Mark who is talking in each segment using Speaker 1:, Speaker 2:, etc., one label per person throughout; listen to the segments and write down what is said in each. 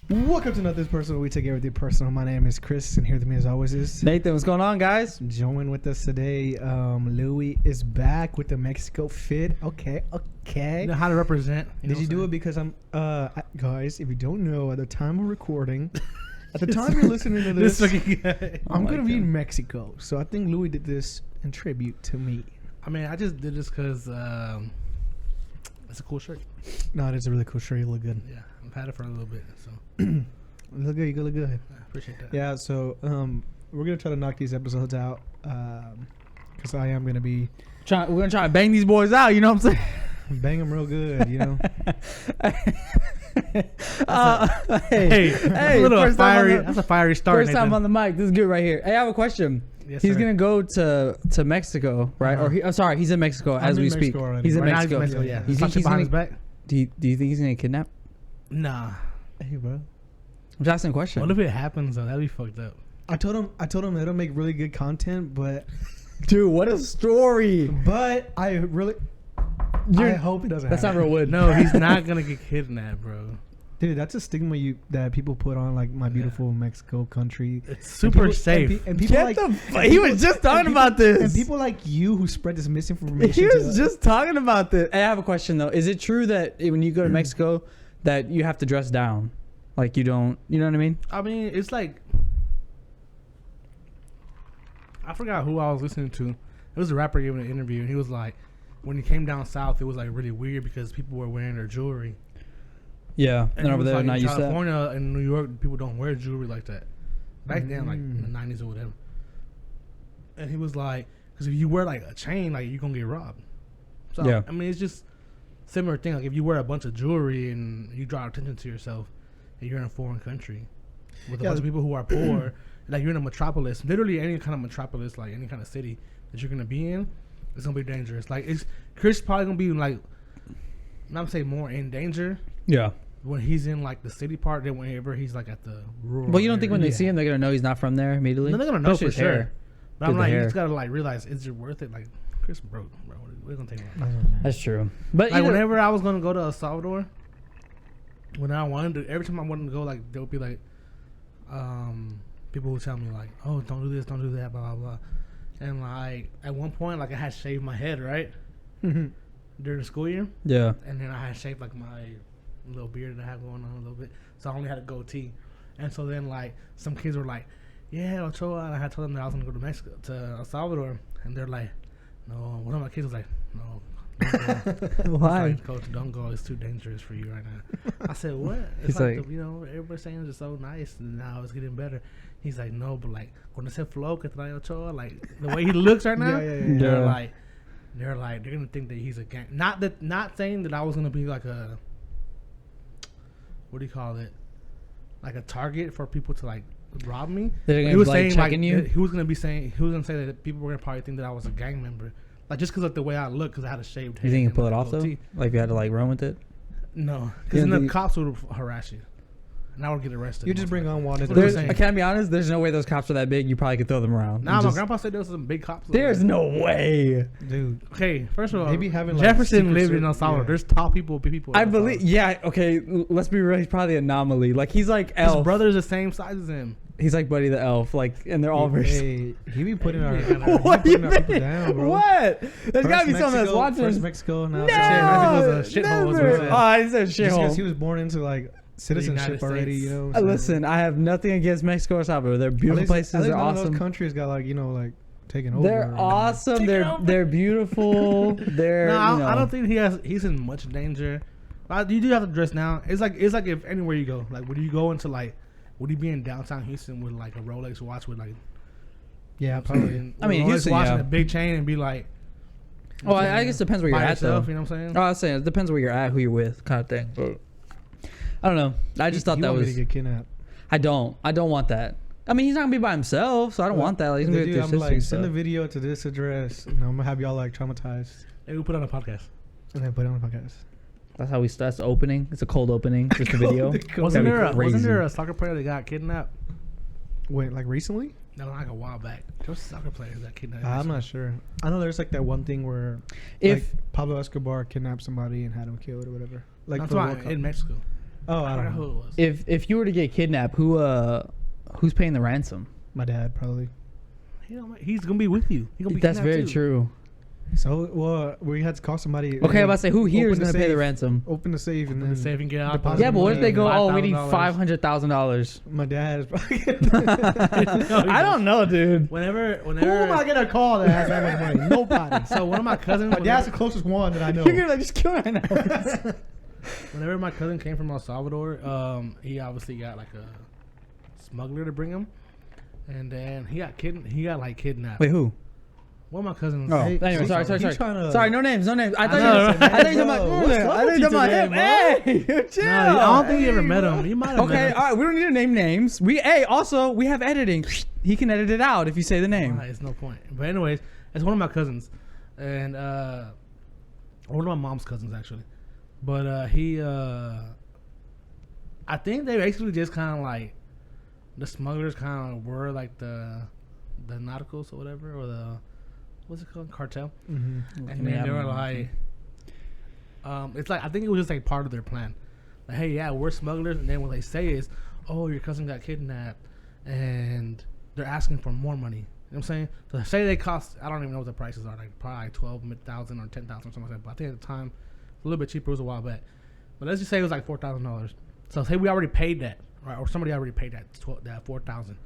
Speaker 1: Welcome to Nothing's Personal. We take everything personal. My name is Chris, and here with me as always is
Speaker 2: Nathan. What's going on, guys?
Speaker 1: Join with us today. Louis is back with the Mexico fit. Okay.
Speaker 3: You know how to represent.
Speaker 1: Did you do it because I'm guys? If you don't know, at the time of recording, at the time you're listening to this, I'm gonna be in Mexico. So I think Louis did this in tribute to me.
Speaker 3: I mean, I just did this because it's a cool shirt.
Speaker 1: No, it is a really cool shirt. You look good.
Speaker 3: Yeah, I've had it for a little bit, so
Speaker 1: You look good. You look good.
Speaker 3: I appreciate that.
Speaker 1: Yeah. So we're gonna try to knock these episodes out because I am gonna be
Speaker 2: We're gonna try to bang these boys out. You know what I'm saying?
Speaker 1: bang them real good. You know.
Speaker 2: Hey,
Speaker 3: That's a fiery start.
Speaker 2: First time on the mic. This is good right here. Hey, I have a question.
Speaker 3: Yes,
Speaker 2: He's
Speaker 3: sir.
Speaker 2: gonna go to Mexico, right?
Speaker 1: Uh-huh.
Speaker 2: Or I'm sorry, he's in Mexico
Speaker 1: I'm
Speaker 2: as
Speaker 1: in
Speaker 2: we
Speaker 1: Mexico
Speaker 2: speak.
Speaker 1: already.
Speaker 2: He's in
Speaker 3: Right now he's
Speaker 2: Mexico.
Speaker 3: Yeah.
Speaker 2: You think
Speaker 3: Punch it
Speaker 2: he's
Speaker 3: behind
Speaker 2: gonna-
Speaker 3: his back?
Speaker 2: Do you think he's gonna kidnap?
Speaker 3: Nah.
Speaker 1: Hey, bro.
Speaker 2: I'm just asking a question.
Speaker 3: What if it happens though? That'd be fucked up.
Speaker 1: I told him it'll make really good content, but
Speaker 2: Dude, what a story!
Speaker 1: I really I hope it doesn't.
Speaker 2: That's not
Speaker 1: happen.
Speaker 2: real wood.
Speaker 3: No, he's not gonna get kidnapped, bro.
Speaker 1: Dude, that's a stigma that people put on like my beautiful Mexico country.
Speaker 3: It's super safe.
Speaker 1: And people like
Speaker 2: He was just talking about this.
Speaker 1: And people like you who spread this misinformation.
Speaker 2: He was
Speaker 1: to-
Speaker 2: just talking about this. Hey, I have a question though. Is it true that when you go to Mexico, that you have to dress down? Like you don't, you know what I mean?
Speaker 3: I mean, it's like I forgot who I was listening to. It was a rapper giving an interview, and he was like, when he came down south, it was like really weird because people were wearing their jewelry.
Speaker 2: Yeah, and
Speaker 3: he
Speaker 2: over
Speaker 3: was
Speaker 2: there,
Speaker 3: like,
Speaker 2: not
Speaker 3: in
Speaker 2: used to that.
Speaker 3: California and New York, people don't wear jewelry like that. Back then, like in the 90s or whatever. And he was like, because if you wear like a chain, like you're gonna get robbed. So
Speaker 2: Yeah.
Speaker 3: I mean, it's just similar thing. Like if you wear a bunch of jewelry and you draw attention to yourself, and you're in a foreign country with a bunch of people who are poor, like you're in a metropolis, literally any kind of metropolis, like any kind of city that you're gonna be in, it's gonna be dangerous. Like Chris probably gonna be like, not say more in danger.
Speaker 2: Yeah.
Speaker 3: When he's in like the city part, then whenever he's like at the rural.
Speaker 2: Well, you don't think when
Speaker 3: area.
Speaker 2: they see him, they're gonna know he's not from there immediately?
Speaker 3: No, they're gonna know
Speaker 2: Especially
Speaker 3: for
Speaker 2: his
Speaker 3: sure.
Speaker 2: hair.
Speaker 3: But
Speaker 2: Dude,
Speaker 3: I'm
Speaker 2: the
Speaker 3: like, you
Speaker 2: hair.
Speaker 3: just gotta like realize, is it worth it? Like Chris broke, bro. We're gonna take him.
Speaker 2: That's true. But
Speaker 3: Like
Speaker 2: either-
Speaker 3: whenever I was gonna go to El Salvador, when I wanted to, every time I wanted to go, like there would be like, people would tell me like, oh, don't do this, don't do that, blah blah blah. And like at one point, like I had shaved my head right during the school year,
Speaker 2: yeah.
Speaker 3: and then I had shaved like my little beard that I had going on a little bit, so I only had a goatee. And so then like some kids were like, yeah, Ochoa, and I had told them that I was gonna go to Mexico, to El Salvador, and they're like, no. One of my kids was like, no. Don't go.
Speaker 2: Why?
Speaker 3: Like, Coach, don't go. It's too dangerous for you right now. I said, what? It's
Speaker 2: He's
Speaker 3: like,
Speaker 2: like-
Speaker 3: you know, everybody's saying it's so nice, and now it's getting better. He's like, no, but like, cuando se flow que trae Ochoa, like the way he looks right now,
Speaker 1: Yeah.
Speaker 3: they're gonna think that he's a gang. Not saying that I was gonna be like a, what do you call it? Like a target for people to like rob me.
Speaker 2: They're gonna
Speaker 3: He was
Speaker 2: be, like,
Speaker 3: saying
Speaker 2: checking you?
Speaker 3: he was gonna say that people were gonna probably think that I was a gang member, like just because of the way I look, because I had a shaved head.
Speaker 2: You think you
Speaker 3: and,
Speaker 2: can pull it
Speaker 3: like,
Speaker 2: off though?
Speaker 3: goatee.
Speaker 2: Like if you had to like run with it?
Speaker 3: No, because then the cops would harass you, and I would get arrested.
Speaker 1: You just bring on wanted.
Speaker 3: That's what I'm
Speaker 2: There's,
Speaker 3: saying.
Speaker 2: I can't be honest. There's no way those cops are that big. You probably could throw them around.
Speaker 3: Nah,
Speaker 2: You
Speaker 3: my
Speaker 2: just-
Speaker 3: grandpa said there was some big cops. over
Speaker 2: There's
Speaker 3: there.
Speaker 2: no way.
Speaker 1: Dude.
Speaker 3: Okay, first of all,
Speaker 1: They be having, like,
Speaker 3: Jefferson
Speaker 1: secret
Speaker 3: lived in
Speaker 1: ser-
Speaker 3: El Salvador.
Speaker 1: yeah.
Speaker 3: There's tall people, big people. in
Speaker 2: I
Speaker 3: El
Speaker 2: believe.
Speaker 3: Salvador.
Speaker 2: Yeah. Okay. Let's be real. He's probably an anomaly. Like he's like
Speaker 3: His
Speaker 2: Elf.
Speaker 3: brother's the same size as him.
Speaker 2: He's like Buddy the Elf. Like, and they're all very.
Speaker 1: Hey, he be putting our,
Speaker 2: What do you
Speaker 1: putting our people
Speaker 2: mean?
Speaker 1: down, bro.
Speaker 2: What? There's gotta be someone that's watching.
Speaker 1: First Mexico, now
Speaker 2: No,
Speaker 3: Mexico's a shithole, is what he
Speaker 2: never.
Speaker 3: said.
Speaker 2: Oh, I said
Speaker 1: just because he
Speaker 2: shithole.
Speaker 1: was born into like citizenship
Speaker 3: United
Speaker 1: already,
Speaker 3: States.
Speaker 1: you know. So
Speaker 2: Listen, I have nothing against Mexico or Salvador. They're
Speaker 1: at
Speaker 2: beautiful
Speaker 1: least,
Speaker 2: places.
Speaker 1: at least
Speaker 2: They're
Speaker 1: none of
Speaker 2: awesome.
Speaker 1: those countries got like like taken over.
Speaker 2: They're awesome. They're beautiful. They're.
Speaker 3: No,
Speaker 2: you know.
Speaker 3: I don't think he's in much danger. You do have to dress now. It's like if anywhere you go, like would you go into like, would you be in downtown Houston with like a Rolex watch with like,
Speaker 1: Yeah, probably.
Speaker 3: and
Speaker 2: I mean,
Speaker 3: Rolex
Speaker 2: Houston,
Speaker 3: watch and
Speaker 2: yeah.
Speaker 3: a big chain and be like,
Speaker 2: Well, I guess it depends where you're
Speaker 3: by
Speaker 2: at, though.
Speaker 3: yourself, you know what I'm saying?
Speaker 2: Oh, I was saying it depends where you're at, who you're with, kind of thing. I don't know. I just thought
Speaker 1: You
Speaker 2: that
Speaker 1: want me
Speaker 2: was.
Speaker 1: to get kidnapped.
Speaker 2: I don't want that. I mean, he's not gonna be by himself, so I don't want that. Like, he's gonna be with
Speaker 1: Dude,
Speaker 2: your
Speaker 1: I'm
Speaker 2: sister
Speaker 1: like,
Speaker 2: and
Speaker 1: send the
Speaker 2: stuff.
Speaker 1: video to this address. You know, I'm gonna have y'all like traumatized,
Speaker 3: Maybe we'll put it on a podcast.
Speaker 1: and then put it on the podcast.
Speaker 2: That's how we. That's the opening. It's a cold opening. Just a video.
Speaker 3: Wasn't
Speaker 2: That'd be
Speaker 3: there
Speaker 2: crazy.
Speaker 3: a soccer player that got kidnapped?
Speaker 1: Wait, like recently?
Speaker 3: No, like a while back. There was a soccer player that got kidnapped.
Speaker 1: I'm not sure. I know there's like that one thing where
Speaker 2: If
Speaker 1: like Pablo Escobar kidnapped somebody and had him killed or whatever. Like
Speaker 3: That's
Speaker 1: for
Speaker 3: why
Speaker 1: World Cup.
Speaker 3: in Mexico.
Speaker 1: Oh, I
Speaker 3: I
Speaker 1: don't
Speaker 3: forgot
Speaker 1: know.
Speaker 3: who it was.
Speaker 2: If you were to get kidnapped, who's paying the ransom?
Speaker 1: My dad probably.
Speaker 3: He's gonna be with you. He's gonna be
Speaker 2: That's
Speaker 3: kidnapped
Speaker 2: very
Speaker 3: too.
Speaker 2: true.
Speaker 1: So, well, we had to call somebody.
Speaker 2: Okay, I'm about to say, who here is
Speaker 1: open
Speaker 2: going
Speaker 1: the
Speaker 2: to pay the
Speaker 1: safe.
Speaker 2: ransom?
Speaker 1: Open the safe and
Speaker 3: Open
Speaker 1: then
Speaker 3: the safe and get out.
Speaker 1: deposit
Speaker 2: Yeah, but what if they go, oh, we need
Speaker 3: $5,000.
Speaker 2: $500,000?
Speaker 1: My dad is probably.
Speaker 2: I don't know, dude.
Speaker 3: Whenever
Speaker 1: Who am I gonna call that has that much money? Nobody.
Speaker 3: So one of my cousins.
Speaker 1: My dad's the closest one that I know.
Speaker 2: You're gonna like, just kill me right now.
Speaker 3: Whenever my cousin came from El Salvador, he obviously got like a smuggler to bring him, and then he got kidnapped.
Speaker 2: Wait, who?
Speaker 3: One of my cousins.
Speaker 2: Oh,
Speaker 1: Hey,
Speaker 2: anyway,
Speaker 1: he's
Speaker 2: sorry.
Speaker 1: tryna-
Speaker 2: Sorry, no names. I thought
Speaker 3: know,
Speaker 2: you
Speaker 3: right?
Speaker 2: I thought you were talking about.
Speaker 1: What's up
Speaker 2: I thought
Speaker 1: with
Speaker 2: you
Speaker 1: you
Speaker 2: were talking about
Speaker 1: today,
Speaker 2: him. Hey, chill.
Speaker 3: No, I don't think you ever met him. You might have
Speaker 2: Okay,
Speaker 3: met him.
Speaker 2: all right. We don't need to name names. Also we have editing. He can edit it out if you say the name.
Speaker 3: Alright, it's no point. But anyways, it's one of my cousins, and one of my mom's cousins actually. But he, I think they basically just kind of like the smugglers kind of were like the narcos or whatever, or the what's it called, cartel.
Speaker 1: Mm-hmm.
Speaker 3: And then they were like, it's like I think it was just like part of their plan. Like, hey, yeah, we're smugglers, and then what they say is, oh, your cousin got kidnapped, and they're asking for more money. You know what I'm saying? So say they cost, I don't even know what the prices are, like probably like 12,000 or 10,000 or something like that. But I think at the time, a little bit cheaper. It was a while back. But let's just say it was like $4,000. So say we already paid that, right? Or somebody already paid that 4,000.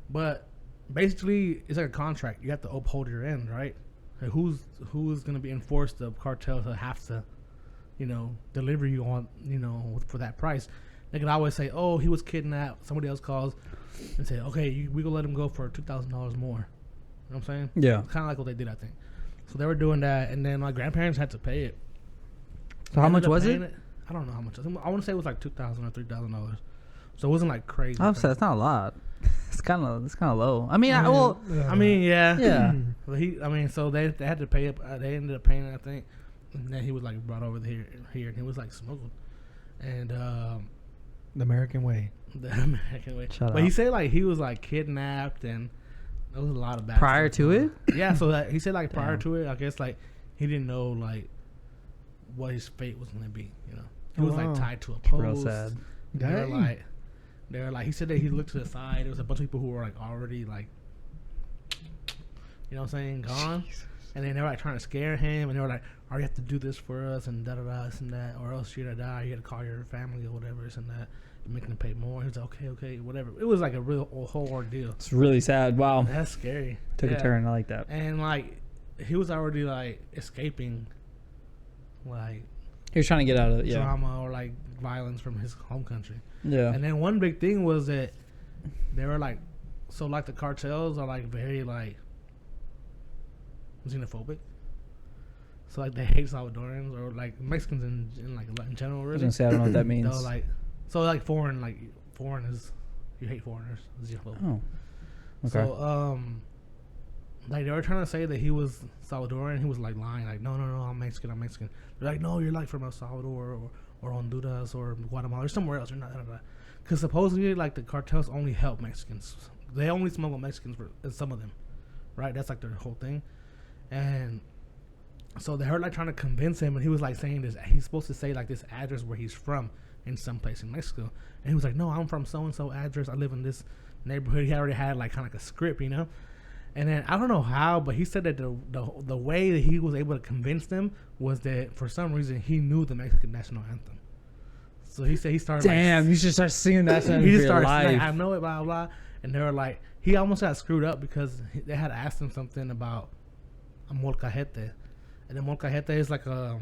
Speaker 3: But basically, it's like a contract. You have to uphold your end, right? Like who's going to be enforced the cartel to have to, deliver you on, for that price? They could always say, oh, he was kidnapped. Somebody else calls and say, okay, we gonna let him go for $2,000 more. You know what I'm saying?
Speaker 2: Yeah.
Speaker 3: Kind of like what they did, I think. So they were doing that, and then my grandparents had to pay it.
Speaker 2: So how much was it?
Speaker 3: I don't know how much. I want to say it was like $2,000 or $3,000. So it wasn't like crazy.
Speaker 2: I would say it's not a lot. It's kind of low. I mean,
Speaker 3: yeah.
Speaker 2: yeah.
Speaker 3: But so they had to pay up. They ended up paying it, I think. And then he was like brought over here, and he was like smuggled. And
Speaker 1: The American way.
Speaker 3: the American way.
Speaker 2: Shut
Speaker 3: but
Speaker 2: up.
Speaker 3: he said like he was like kidnapped, and there was a lot of bad
Speaker 2: Prior
Speaker 3: stuff
Speaker 2: to
Speaker 3: going
Speaker 2: it?
Speaker 3: on. Yeah. So that he said like prior
Speaker 2: Damn.
Speaker 3: to it, I guess like he didn't know like what his fate was gonna be. He was like
Speaker 1: Wow.
Speaker 3: tied to a post.
Speaker 2: Real sad.
Speaker 3: They were
Speaker 1: Dang.
Speaker 3: like, he said that he looked to the side. There was a bunch of people who were like already like, you know what I'm saying, gone. And then they were like trying to scare him, and they were like, "Oh, you have to do this for us, and da da da, this and that, or else you're gonna die. You got to call your family or whatever, this and that, and make them pay more." He was like, "Okay, whatever." It was like a whole ordeal.
Speaker 2: It's really sad. Wow.
Speaker 3: That's scary.
Speaker 2: Took
Speaker 3: Yeah.
Speaker 2: a turn. I like that.
Speaker 3: And like, he was already like escaping, like
Speaker 2: He was trying to get out of it. Yeah.
Speaker 3: drama or like violence from his home country.
Speaker 2: Yeah.
Speaker 3: And then one big thing was that they were like, so like the cartels are like very like xenophobic. So like they hate Salvadorans or like Mexicans in general.
Speaker 2: I was
Speaker 3: Really,
Speaker 2: gonna say I don't know what that means.
Speaker 3: they'll like foreign is you hate foreigners. Xenophobic.
Speaker 2: Oh. Okay.
Speaker 3: So like they were trying to say that he was Salvadoran. He was like lying, like no, I'm Mexican. They're like, no, you're like from El Salvador or Honduras or Guatemala or somewhere else. You're not. Because supposedly like the cartels only help Mexicans. They only smuggle Mexicans for some of them, right? That's like their whole thing. And so they were like trying to convince him, and he was like saying this. He's supposed to say like this address where he's from in some place in Mexico, and he was like, no, I'm from so and so address. I live in this neighborhood. He already had like kind of like a script, And then I don't know how, but he said that the way that he was able to convince them was that for some reason he knew the Mexican national anthem. So he said he started.
Speaker 2: Damn, you should start singing that song.
Speaker 3: He just
Speaker 2: for your
Speaker 3: started
Speaker 2: life.
Speaker 3: saying, I know it, blah blah. And they were like, he almost got screwed up because they had asked him something about a molcajete, and the molcajete is like a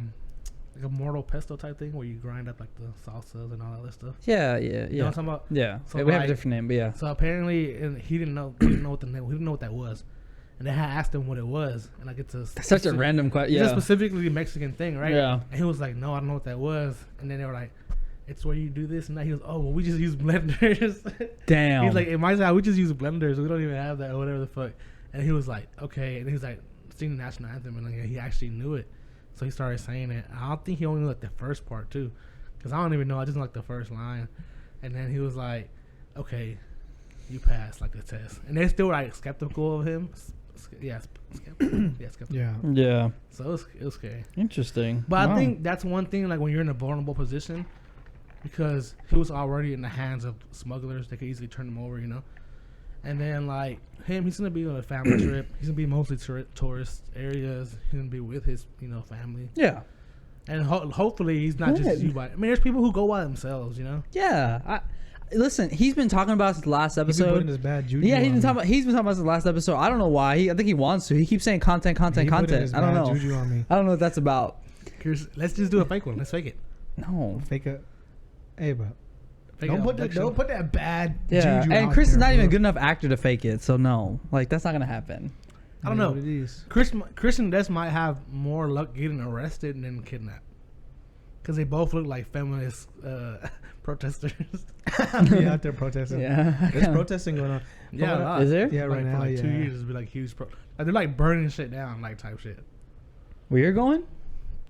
Speaker 3: mortal pesto type thing where you grind up like the salsas and all that other stuff.
Speaker 2: Yeah.
Speaker 3: You know what I'm talking about?
Speaker 2: Yeah.
Speaker 3: So
Speaker 2: we have a
Speaker 3: like-
Speaker 2: different name, but yeah.
Speaker 3: So apparently, and he didn't know what the name. He didn't know what that was, and they had asked him what it was, and like it's a
Speaker 2: That's such a random question.
Speaker 3: It's a
Speaker 2: Yeah.
Speaker 3: specifically Mexican thing, right?
Speaker 2: Yeah.
Speaker 3: And he was like, "No, I don't know what that was," and then they were like, "It's where you do this and that." He goes, "Oh, well, we just use blenders."
Speaker 2: Damn.
Speaker 3: He's like, "In my side, we just use blenders. We don't even have that or whatever the fuck." And he was like, "Okay," and he was like, singing the national anthem, and like he actually knew it, so he started saying it. I don't think he only knew like the first part too, because I don't even know. I just know like the first line, and then he was like, "Okay, you passed like the test," and they're still like skeptical of him. Yeah, skeptical.
Speaker 1: Yeah.
Speaker 2: Yeah.
Speaker 3: So it was scary.
Speaker 2: Interesting.
Speaker 3: But
Speaker 2: Wow.
Speaker 3: I think that's one thing. Like when you're in a vulnerable position, because he was already in the hands of smugglers. They could easily turn him over, And then like him, he's gonna be on a family trip. He's gonna be mostly tourist areas. He's gonna be with his family.
Speaker 2: Yeah.
Speaker 3: And hopefully he's not just you by. I mean, there's people who go by themselves,
Speaker 2: Yeah. Listen, he's been talking about this last episode.
Speaker 1: He's been putting his bad juju.
Speaker 2: Yeah, he's been talking about this last episode. I don't know why. I think he wants to. He keeps saying content. I don't know.
Speaker 1: Juju on me.
Speaker 2: I don't know what that's about.
Speaker 3: Let's just do a fake one. Let's fake it.
Speaker 2: No.
Speaker 1: Fake it. Hey, bro. Don't
Speaker 3: Don't
Speaker 1: put that bad
Speaker 2: Yeah.
Speaker 1: juju
Speaker 2: And
Speaker 1: out
Speaker 2: Chris is
Speaker 1: there,
Speaker 2: not
Speaker 1: bro.
Speaker 2: even a good enough actor to fake it. So no, like that's not gonna happen.
Speaker 3: I don't know.
Speaker 1: What it is.
Speaker 3: Chris and Des might have more luck getting arrested than kidnapped. Because they both look like feminist protesters.
Speaker 1: Yeah, out there protesting.
Speaker 2: Yeah.
Speaker 1: There's protesting going on.
Speaker 3: Yeah, a lot.
Speaker 2: Is there?
Speaker 1: Yeah, right
Speaker 3: Like,
Speaker 1: now.
Speaker 3: for like 2
Speaker 1: yeah.
Speaker 3: years, it'd be like huge. They're like burning shit down, like type shit.
Speaker 2: Where you're going?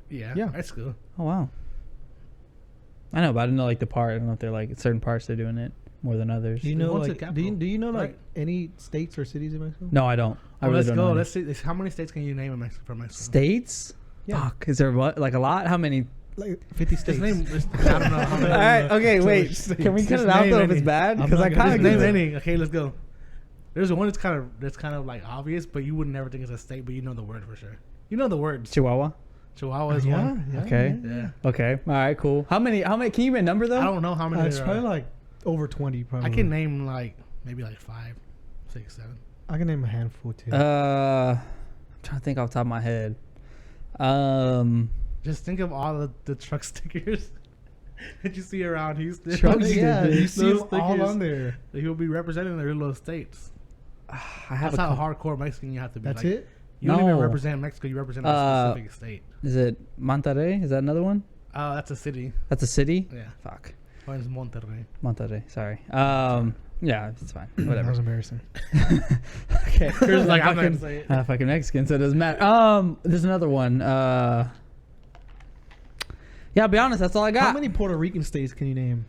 Speaker 3: Yeah,
Speaker 1: Yeah.
Speaker 3: that's cool.
Speaker 2: Oh wow. I know, but I didn't know like the part. I don't know if they're like certain parts they're doing it more than others.
Speaker 1: Do you know
Speaker 3: What's the
Speaker 1: like?
Speaker 3: capital?
Speaker 1: Do you know like
Speaker 3: Right.
Speaker 1: any states or cities in Mexico?
Speaker 2: No, I don't. I really
Speaker 3: Let's
Speaker 2: don't
Speaker 3: go.
Speaker 2: know any.
Speaker 3: Let's see. How many states can you name in Mexico? For Mexico?
Speaker 2: States?
Speaker 1: Yeah.
Speaker 2: Fuck. Is there what? Like a lot? How many?
Speaker 1: Like 50 states.
Speaker 3: I don't know how many.
Speaker 2: All right. Okay.
Speaker 1: So
Speaker 2: Wait.
Speaker 1: much
Speaker 2: Can we
Speaker 1: states.
Speaker 2: cut
Speaker 3: Just
Speaker 2: it out
Speaker 3: name
Speaker 2: though if
Speaker 3: any.
Speaker 2: it's bad?
Speaker 1: I'm
Speaker 2: Because I
Speaker 1: not gonna
Speaker 2: kind of
Speaker 3: Just name
Speaker 2: get
Speaker 3: any. Okay, let's go. There's one that's kind of like obvious, but you would never think it's a state, but you know the word for sure. You know the words.
Speaker 2: Chihuahua.
Speaker 3: Chihuahua is
Speaker 1: Yeah,
Speaker 3: one.
Speaker 1: yeah,
Speaker 2: Okay.
Speaker 3: Yeah.
Speaker 2: Okay. All right. Cool. How many? Can you give me a number though?
Speaker 3: I don't know how many
Speaker 1: It's
Speaker 3: there
Speaker 1: probably
Speaker 3: are.
Speaker 1: like over 20. Probably.
Speaker 3: I can name like maybe like 5, 6, 7.
Speaker 1: I can name a handful too.
Speaker 2: I'm trying to think off the top of my head.
Speaker 3: Just think of all the truck stickers that you see around Houston.
Speaker 2: Truck
Speaker 1: yeah, you
Speaker 2: stickers.
Speaker 1: see them
Speaker 3: Those
Speaker 1: all
Speaker 3: stickers.
Speaker 1: on there.
Speaker 3: He'll be representing their little states.
Speaker 2: I have
Speaker 3: That's
Speaker 2: a.
Speaker 3: how hardcore Mexican you have to be.
Speaker 1: That's
Speaker 3: like,
Speaker 1: it.
Speaker 3: You don't even
Speaker 2: No.
Speaker 3: represent Mexico. You represent a specific state.
Speaker 2: Is it Monterrey? Is that another one?
Speaker 3: That's a city.
Speaker 2: That's a city.
Speaker 3: Yeah.
Speaker 2: Fuck.
Speaker 3: Mine is Monterrey.
Speaker 2: Monterrey. Sorry. Yeah, it's fine.
Speaker 1: That
Speaker 2: Whatever.
Speaker 1: was embarrassing.
Speaker 2: Okay.
Speaker 3: Chris is like, I'm not
Speaker 2: fucking,
Speaker 3: gonna say it.
Speaker 2: fucking Mexican, so it doesn't matter. There's another one. Yeah, I'll be honest. That's all I got.
Speaker 1: How many Puerto Rican states can you name?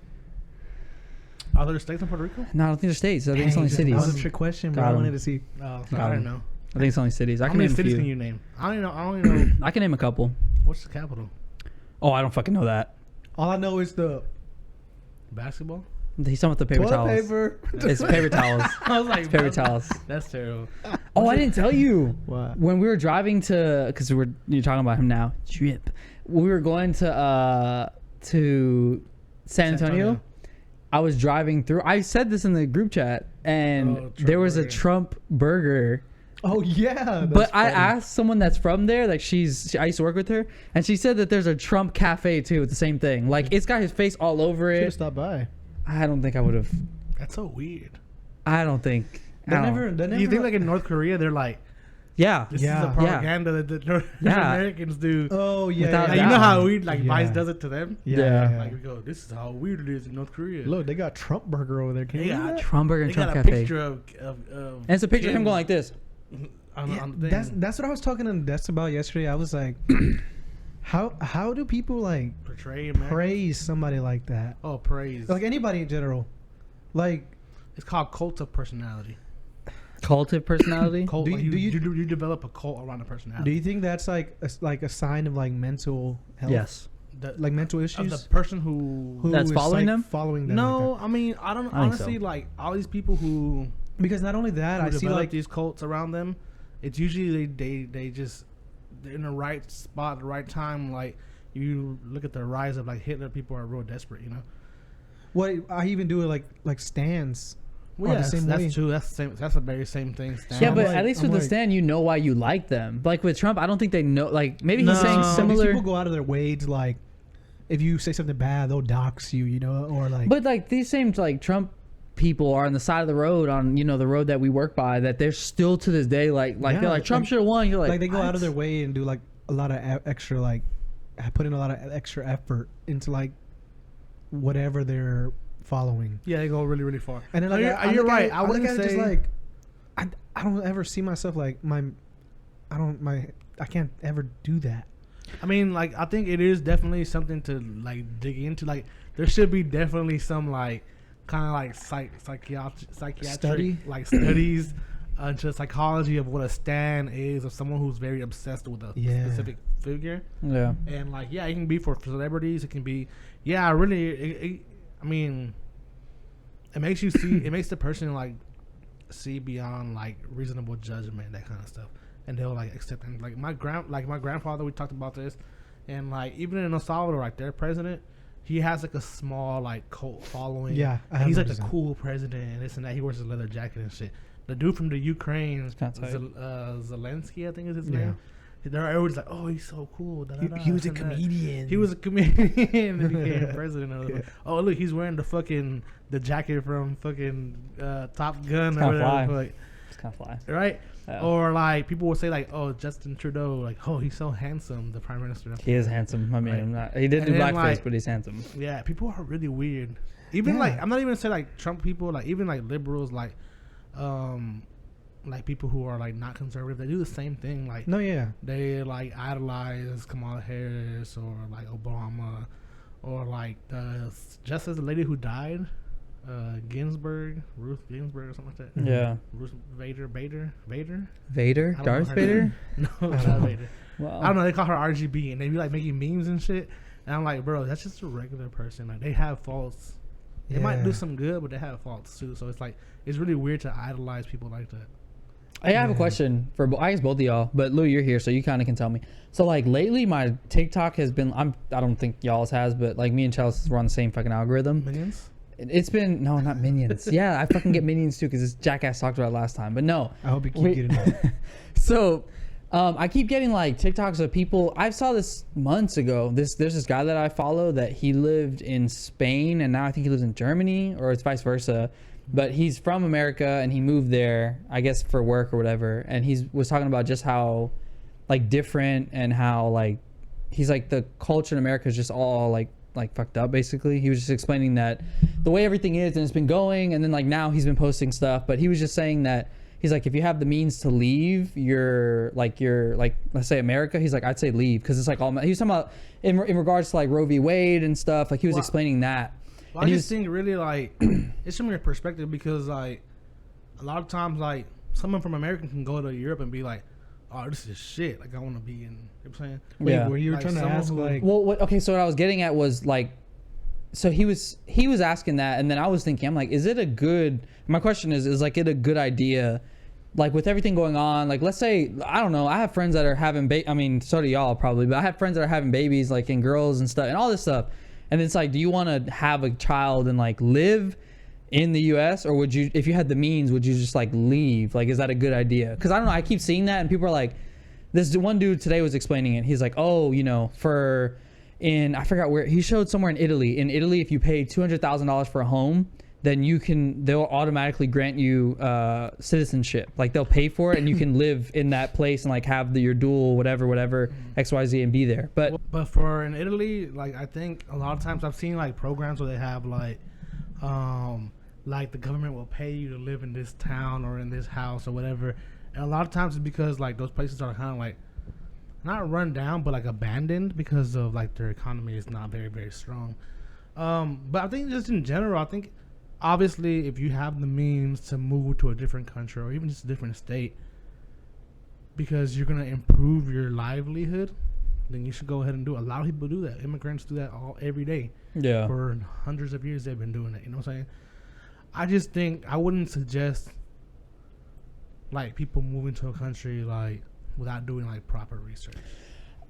Speaker 3: Are there states in Puerto Rico?
Speaker 2: No, I don't think they're states. I think it's
Speaker 1: Dang,
Speaker 2: only
Speaker 1: That
Speaker 2: cities.
Speaker 1: was a trick question, bro.
Speaker 2: Got
Speaker 1: I
Speaker 2: 'em.
Speaker 1: wanted to see.
Speaker 3: No,
Speaker 2: Got
Speaker 3: I
Speaker 2: 'em.
Speaker 3: don't know.
Speaker 2: I think it's only cities. I
Speaker 3: How
Speaker 2: can
Speaker 3: many
Speaker 2: name a
Speaker 3: cities
Speaker 2: few.
Speaker 3: can you name? I don't even know.
Speaker 2: I can name a couple.
Speaker 3: What's the capital?
Speaker 2: Oh, I don't fucking know that.
Speaker 1: All I know is the
Speaker 3: Basketball?
Speaker 2: He's talking about the paper
Speaker 1: toilet
Speaker 2: towels.
Speaker 1: paper.
Speaker 2: It's paper towels.
Speaker 3: I was like,
Speaker 2: It's paper towels.
Speaker 3: That's terrible.
Speaker 2: Oh, I didn't tell you.
Speaker 1: What?
Speaker 2: When we were driving to, because you're talking about him now. Trip. We were going to San Antonio. I was driving through. I said this in the group chat, and
Speaker 3: Trump
Speaker 2: there was a
Speaker 3: burger.
Speaker 2: Trump burger.
Speaker 1: Oh yeah.
Speaker 2: But I asked someone that's from there, like I used to work with her, and she said that there's a Trump cafe too. It's the same thing. Like it's got his face all over
Speaker 1: Should have
Speaker 2: it.
Speaker 1: stopped by.
Speaker 2: I don't think I would have.
Speaker 3: That's so weird.
Speaker 2: I don't think.
Speaker 1: They never.
Speaker 3: You think like in North Korea, they're like,
Speaker 2: Yeah.
Speaker 3: this
Speaker 1: Yeah.
Speaker 3: is the propaganda that the North
Speaker 2: Yeah.
Speaker 3: Americans do.
Speaker 1: Oh yeah.
Speaker 2: Without
Speaker 3: Like,
Speaker 1: yeah.
Speaker 3: you know how we like
Speaker 1: Yeah.
Speaker 3: Vice does it to them?
Speaker 2: Yeah.
Speaker 3: Like we go, this is how weird it is in North Korea.
Speaker 1: Look, they got Trump burger over there. Can
Speaker 3: They
Speaker 1: you
Speaker 3: got
Speaker 1: believe that?
Speaker 2: Trump burger
Speaker 3: they
Speaker 2: and Trump
Speaker 3: got a
Speaker 2: cafe.
Speaker 3: picture of
Speaker 2: And it's a picture of him
Speaker 3: Kim
Speaker 2: going like this.
Speaker 3: on
Speaker 1: Yeah,
Speaker 3: the thing.
Speaker 1: that's what I was talking to Des about yesterday. I was like, how do people like
Speaker 3: Portray America.
Speaker 1: praise somebody like that?
Speaker 3: Oh, praise.
Speaker 1: Like anybody in general. Like,
Speaker 3: It's called cult of personality.
Speaker 2: Cult of personality.
Speaker 3: Cult.
Speaker 1: Do
Speaker 3: Like
Speaker 1: you-
Speaker 3: you develop a cult around a
Speaker 1: do
Speaker 3: personality.
Speaker 1: you think that's like a sign of like mental health?
Speaker 2: Yes.
Speaker 1: Like mental
Speaker 3: Of
Speaker 1: issues.
Speaker 3: the person who.
Speaker 1: Who
Speaker 2: That's
Speaker 1: is,
Speaker 2: following
Speaker 1: like,
Speaker 2: them?
Speaker 1: Following them.
Speaker 3: No,
Speaker 1: like
Speaker 3: I mean I don't
Speaker 2: I think so.
Speaker 3: honestly like all these people who
Speaker 1: that. Because not only that, I see
Speaker 3: develop
Speaker 1: like
Speaker 3: these cults around them. It's usually they just they're in the right spot, at the right time. Like you look at the rise of like Hitler, people are real desperate, you know.
Speaker 1: what I even do it like stands.
Speaker 3: Well,
Speaker 1: Are
Speaker 3: yeah,
Speaker 1: the same
Speaker 3: that's
Speaker 1: way.
Speaker 3: true. That's the same. That's the very same thing. Stan.
Speaker 2: Yeah,
Speaker 1: I'm
Speaker 2: but
Speaker 1: like-
Speaker 2: at least
Speaker 1: I'm
Speaker 2: with the
Speaker 1: like-
Speaker 2: stand, you know why you like them. Like with Trump, I don't think they know. Like maybe he's
Speaker 3: No.
Speaker 2: saying
Speaker 3: These
Speaker 2: similar.
Speaker 1: These people go out of their way to like, if you say something bad, they'll dox you, you know, or like.
Speaker 2: But like these same like Trump people are on the side of the road on the road that we work by that they're still to this day like
Speaker 1: Yeah,
Speaker 2: they're like Trump
Speaker 1: like-
Speaker 2: should have won. You're like
Speaker 1: they go out of
Speaker 2: "What?"
Speaker 1: their way and do like a lot of extra like put in a lot of extra effort into like whatever they're following.
Speaker 3: yeah, they go really really far.
Speaker 1: And then like
Speaker 3: you're right. I
Speaker 1: look
Speaker 3: wouldn't
Speaker 1: at it
Speaker 3: say
Speaker 1: just like I don't ever see myself like I can't ever do that.
Speaker 3: I mean, like, I think it is definitely something to like dig into. Like, there should be definitely some like kind of like psychiatric
Speaker 1: Study?
Speaker 3: like studies into the psychology of what a stan is, of someone who's very obsessed with a specific figure.
Speaker 2: Yeah.
Speaker 3: And like, yeah, it can be for celebrities. It can be, yeah, really. I mean, it makes you see. It makes the person like see beyond like reasonable judgment, that kind of stuff, and they'll like accept. And like my grandfather, we talked about this, and like even in El Salvador, like their president, he has like a small like cult following.
Speaker 1: Yeah,
Speaker 3: he's like a cool president and this and that. He wears a leather jacket and shit. The dude from the Ukraine, Zelensky, I think is his name. They're always like, oh, he's so cool.
Speaker 1: He was a comedian.
Speaker 3: He was a comedian and became president. Like, oh, look, he's wearing the jacket from fucking Top Gun.
Speaker 2: It's
Speaker 3: or whatever.
Speaker 2: like, it's kind of fly.
Speaker 3: Right? Or like people will say like, oh, Justin Trudeau, like, oh, he's so handsome, the prime minister.
Speaker 2: He is handsome. I mean,
Speaker 3: right.
Speaker 2: He did do blackface,
Speaker 3: like,
Speaker 2: but he's handsome.
Speaker 3: Yeah, people are really weird. Even like, I'm not even saying like Trump people, like even like liberals, like people who are like not conservative, they do the same thing. Like, they like idolize Kamala Harris or like Obama, or like just as the lady who died, Ruth Ginsburg or something like that.
Speaker 2: Yeah.
Speaker 3: Ruth Vader.
Speaker 2: Darth Vader?
Speaker 3: No, not Vader.
Speaker 2: Wow.
Speaker 3: I don't know. They call her RGB, and they be like making memes and shit. And I'm like, bro, that's just a regular person. Like, they have faults. They might do some good, but they have faults too. So it's like, it's really weird to idolize people like that.
Speaker 2: I have a question for I guess both of y'all, but Lou, you're here, so you kind of can tell me. So like lately, my TikTok has been I don't think y'all's has, but like me and Chelsea were on the same fucking algorithm.
Speaker 3: Minions?
Speaker 2: It's been no, not Minions. Yeah, I fucking get Minions too because this jackass talked about it last time. But no,
Speaker 1: I hope you keep getting that.
Speaker 2: So I keep getting like TikToks of people. I saw this months ago. There's this guy that I follow that he lived in Spain and now I think he lives in Germany, or it's vice versa. But he's from America and he moved there, I guess for work or whatever. And he was talking about just how like different and how like he's like the culture in America is just all like fucked up basically. He was just explaining that the way everything is and it's been going, and then like now he's been posting stuff, but he was just saying that he's like, if you have the means to leave your like let's say America, he's like, I'd say leave, because it's like all he was talking about in regards to like Roe v. Wade and stuff. Like he was explaining that.
Speaker 3: Well, I just think really like it's from your perspective, because like a lot of times like someone from America can go to Europe and be like, oh, this is shit. Like I want to be in. You know what I'm saying?
Speaker 2: Yeah.
Speaker 1: Were you
Speaker 3: like
Speaker 1: trying to ask like?
Speaker 2: Well, okay. So what I was getting at was like, so he was asking that, and then I was thinking, I'm like, is it a good? My question is like it a good idea? Like with everything going on, like let's say, I don't know, I have friends that are having I mean, so do y'all probably, but I have friends that are having babies, like, and girls and stuff and all this stuff. And it's like, do you want to have a child and like live in the US, or would you, if you had the means, would you just like leave? Like, is that a good idea? Because I don't know, I keep seeing that and people are like, this one dude today was explaining it. He's like, oh, you know, I forgot where, he showed somewhere in Italy. In Italy, if you pay $200,000 for a home, then they'll automatically grant you citizenship. Like they'll pay for it and you can live in that place and like have your dual whatever XYZ and be there. But
Speaker 3: for in Italy, like I think a lot of times I've seen like programs where they have like the government will pay you to live in this town or in this house or whatever. And a lot of times it's because like those places are kind of like not run down but like abandoned because of like their economy is not very, very strong. But I think just in general, I think obviously if you have the means to move to a different country or even just a different state because you're going to improve your livelihood, then you should go ahead and do it. A lot of people do that. Immigrants do that every day.
Speaker 2: Yeah.
Speaker 3: For hundreds of years they've been doing it. You know what I'm saying? I just think I wouldn't suggest like people moving to a country like without doing like proper research.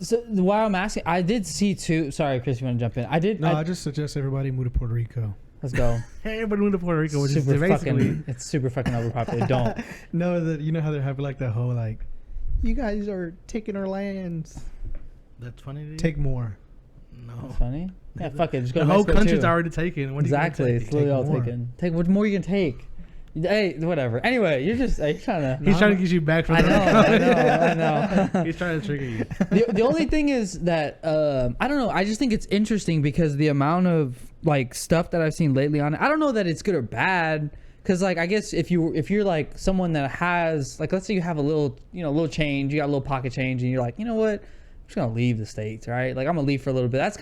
Speaker 2: So while I'm asking, I did see too. Sorry, Chris, you want to jump in? I
Speaker 1: just suggest everybody move to Puerto Rico.
Speaker 2: Let's go.
Speaker 3: Everybody moved to Puerto Rico, which is
Speaker 2: it's super fucking overpopulated. Don't.
Speaker 1: No, that you know how they have like the whole like, you guys are taking our lands.
Speaker 3: That's funny. To you?
Speaker 1: Take more.
Speaker 3: No.
Speaker 2: That's funny. Yeah, fuck it. Just go
Speaker 3: the
Speaker 2: to
Speaker 3: whole
Speaker 2: Mexico
Speaker 3: country's
Speaker 2: too.
Speaker 3: already taken. What
Speaker 2: Exactly. It's literally all taken. Take what more you can take. Hey, whatever. Anyway, you're trying to.
Speaker 3: He's trying to get you back from.
Speaker 2: I know.
Speaker 3: He's trying to trigger you.
Speaker 2: The only thing is that I don't know. I just think it's interesting because the amount of like stuff that I've seen lately on it. I don't know that it's good or bad. Because like I guess if you're like someone that has like, let's say you have a little change, you got a little pocket change, and you're like, you know what, I'm just gonna leave the States, right? Like I'm gonna leave for a little bit. That's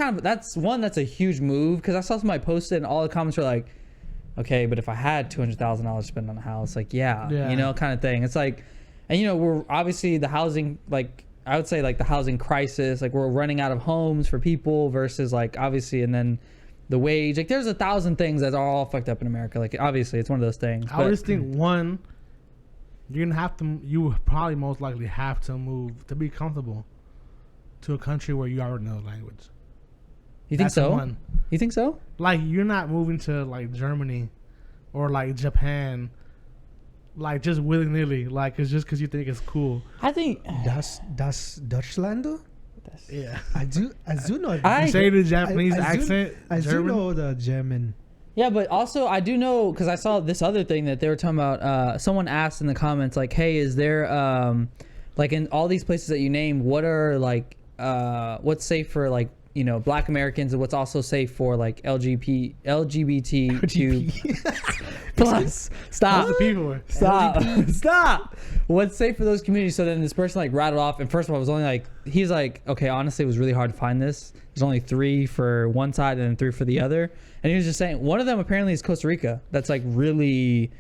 Speaker 2: a huge move because I saw somebody post it and all the comments were like, okay, but if I had $200,000 to spend on a house, like, yeah, you know, kind of thing. It's like, and you know, we're obviously the housing, like, I would say like the housing crisis, like we're running out of homes for people versus like obviously, and then the wage, like there's 1,000 things that are all fucked up in America. Like obviously it's one of those things.
Speaker 3: I always think one, you probably most likely have to move to be comfortable to a country where you already know the language.
Speaker 2: You think so? You think so?
Speaker 3: Like you're not moving to like Germany or like Japan, like just willy nilly, like it's just because you think it's cool.
Speaker 2: I think
Speaker 1: das Deutschland.
Speaker 3: Yeah,
Speaker 1: I do know.
Speaker 3: You say the Japanese accent.
Speaker 1: I do know the German.
Speaker 2: Yeah, but also I do know because I saw this other thing that they were talking about. Someone asked in the comments like, "Hey, is there like in all these places that you named, what are like what's safe for like you know Black Americans and what's also safe for like LGBTQ plus? Stop.
Speaker 3: What's the people?
Speaker 2: Stop. What's safe for those communities? So then this person like rattled off, and first of all, it was only like he's like, okay, honestly, it was really hard to find this. There's only 3 for one side and then 3 for the other. And he was just saying one of them apparently is Costa Rica. That's like really,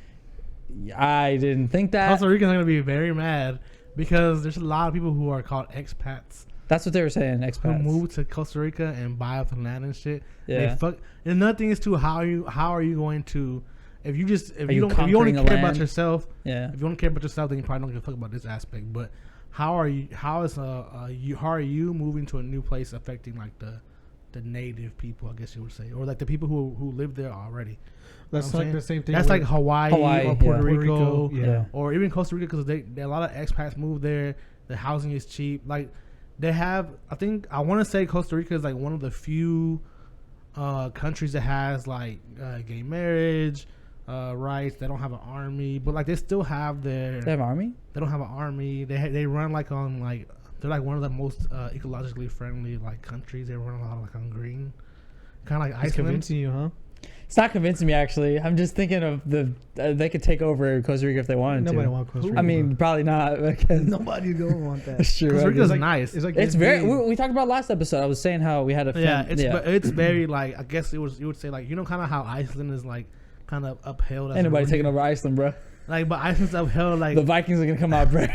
Speaker 2: I didn't think that.
Speaker 3: Costa Rica's gonna be very mad because there's a lot of people who are called expats.
Speaker 2: That's what they were saying. Expats
Speaker 3: who move to Costa Rica and buy up the land and shit.
Speaker 2: Yeah.
Speaker 3: And another thing is too, how are you going to if you only care about yourself?
Speaker 2: Yeah.
Speaker 3: If you only care about yourself, then you probably don't give a fuck about this aspect. But how are you moving to a new place affecting like the native people, I guess you would say, or like the people who live there already?
Speaker 1: That's like the same thing.
Speaker 3: That's like Hawaii or Puerto Rico,
Speaker 1: yeah,
Speaker 3: or even Costa Rica because a lot of expats move there. The housing is cheap. Like they have, I want to say Costa Rica is like one of the few countries that has like gay marriage rights. They don't have an army, but like they still have their.
Speaker 2: They have an army?
Speaker 3: They don't have an army. They run like on like. They're like one of the most ecologically friendly like countries. They run a lot of like on green, kind of like Iceland.
Speaker 1: It's convincing you, huh?
Speaker 2: It's not convincing me actually. I'm just thinking of they could take over Costa Rica if they wanted
Speaker 1: Nobody
Speaker 2: to.
Speaker 1: wants Costa Rica.
Speaker 2: I mean, probably not.
Speaker 1: Nobody's gonna want that.
Speaker 2: Sure,
Speaker 3: Costa Rica's nice.
Speaker 1: It's
Speaker 2: very. We talked about last episode. I was saying how we had a film.
Speaker 3: It's very like I guess you would say like kind of how Iceland is like kind of upheld.
Speaker 2: Ain't nobody taking over Iceland, bro.
Speaker 3: Like, but Iceland's upheld like
Speaker 2: the Vikings are gonna come out, bro.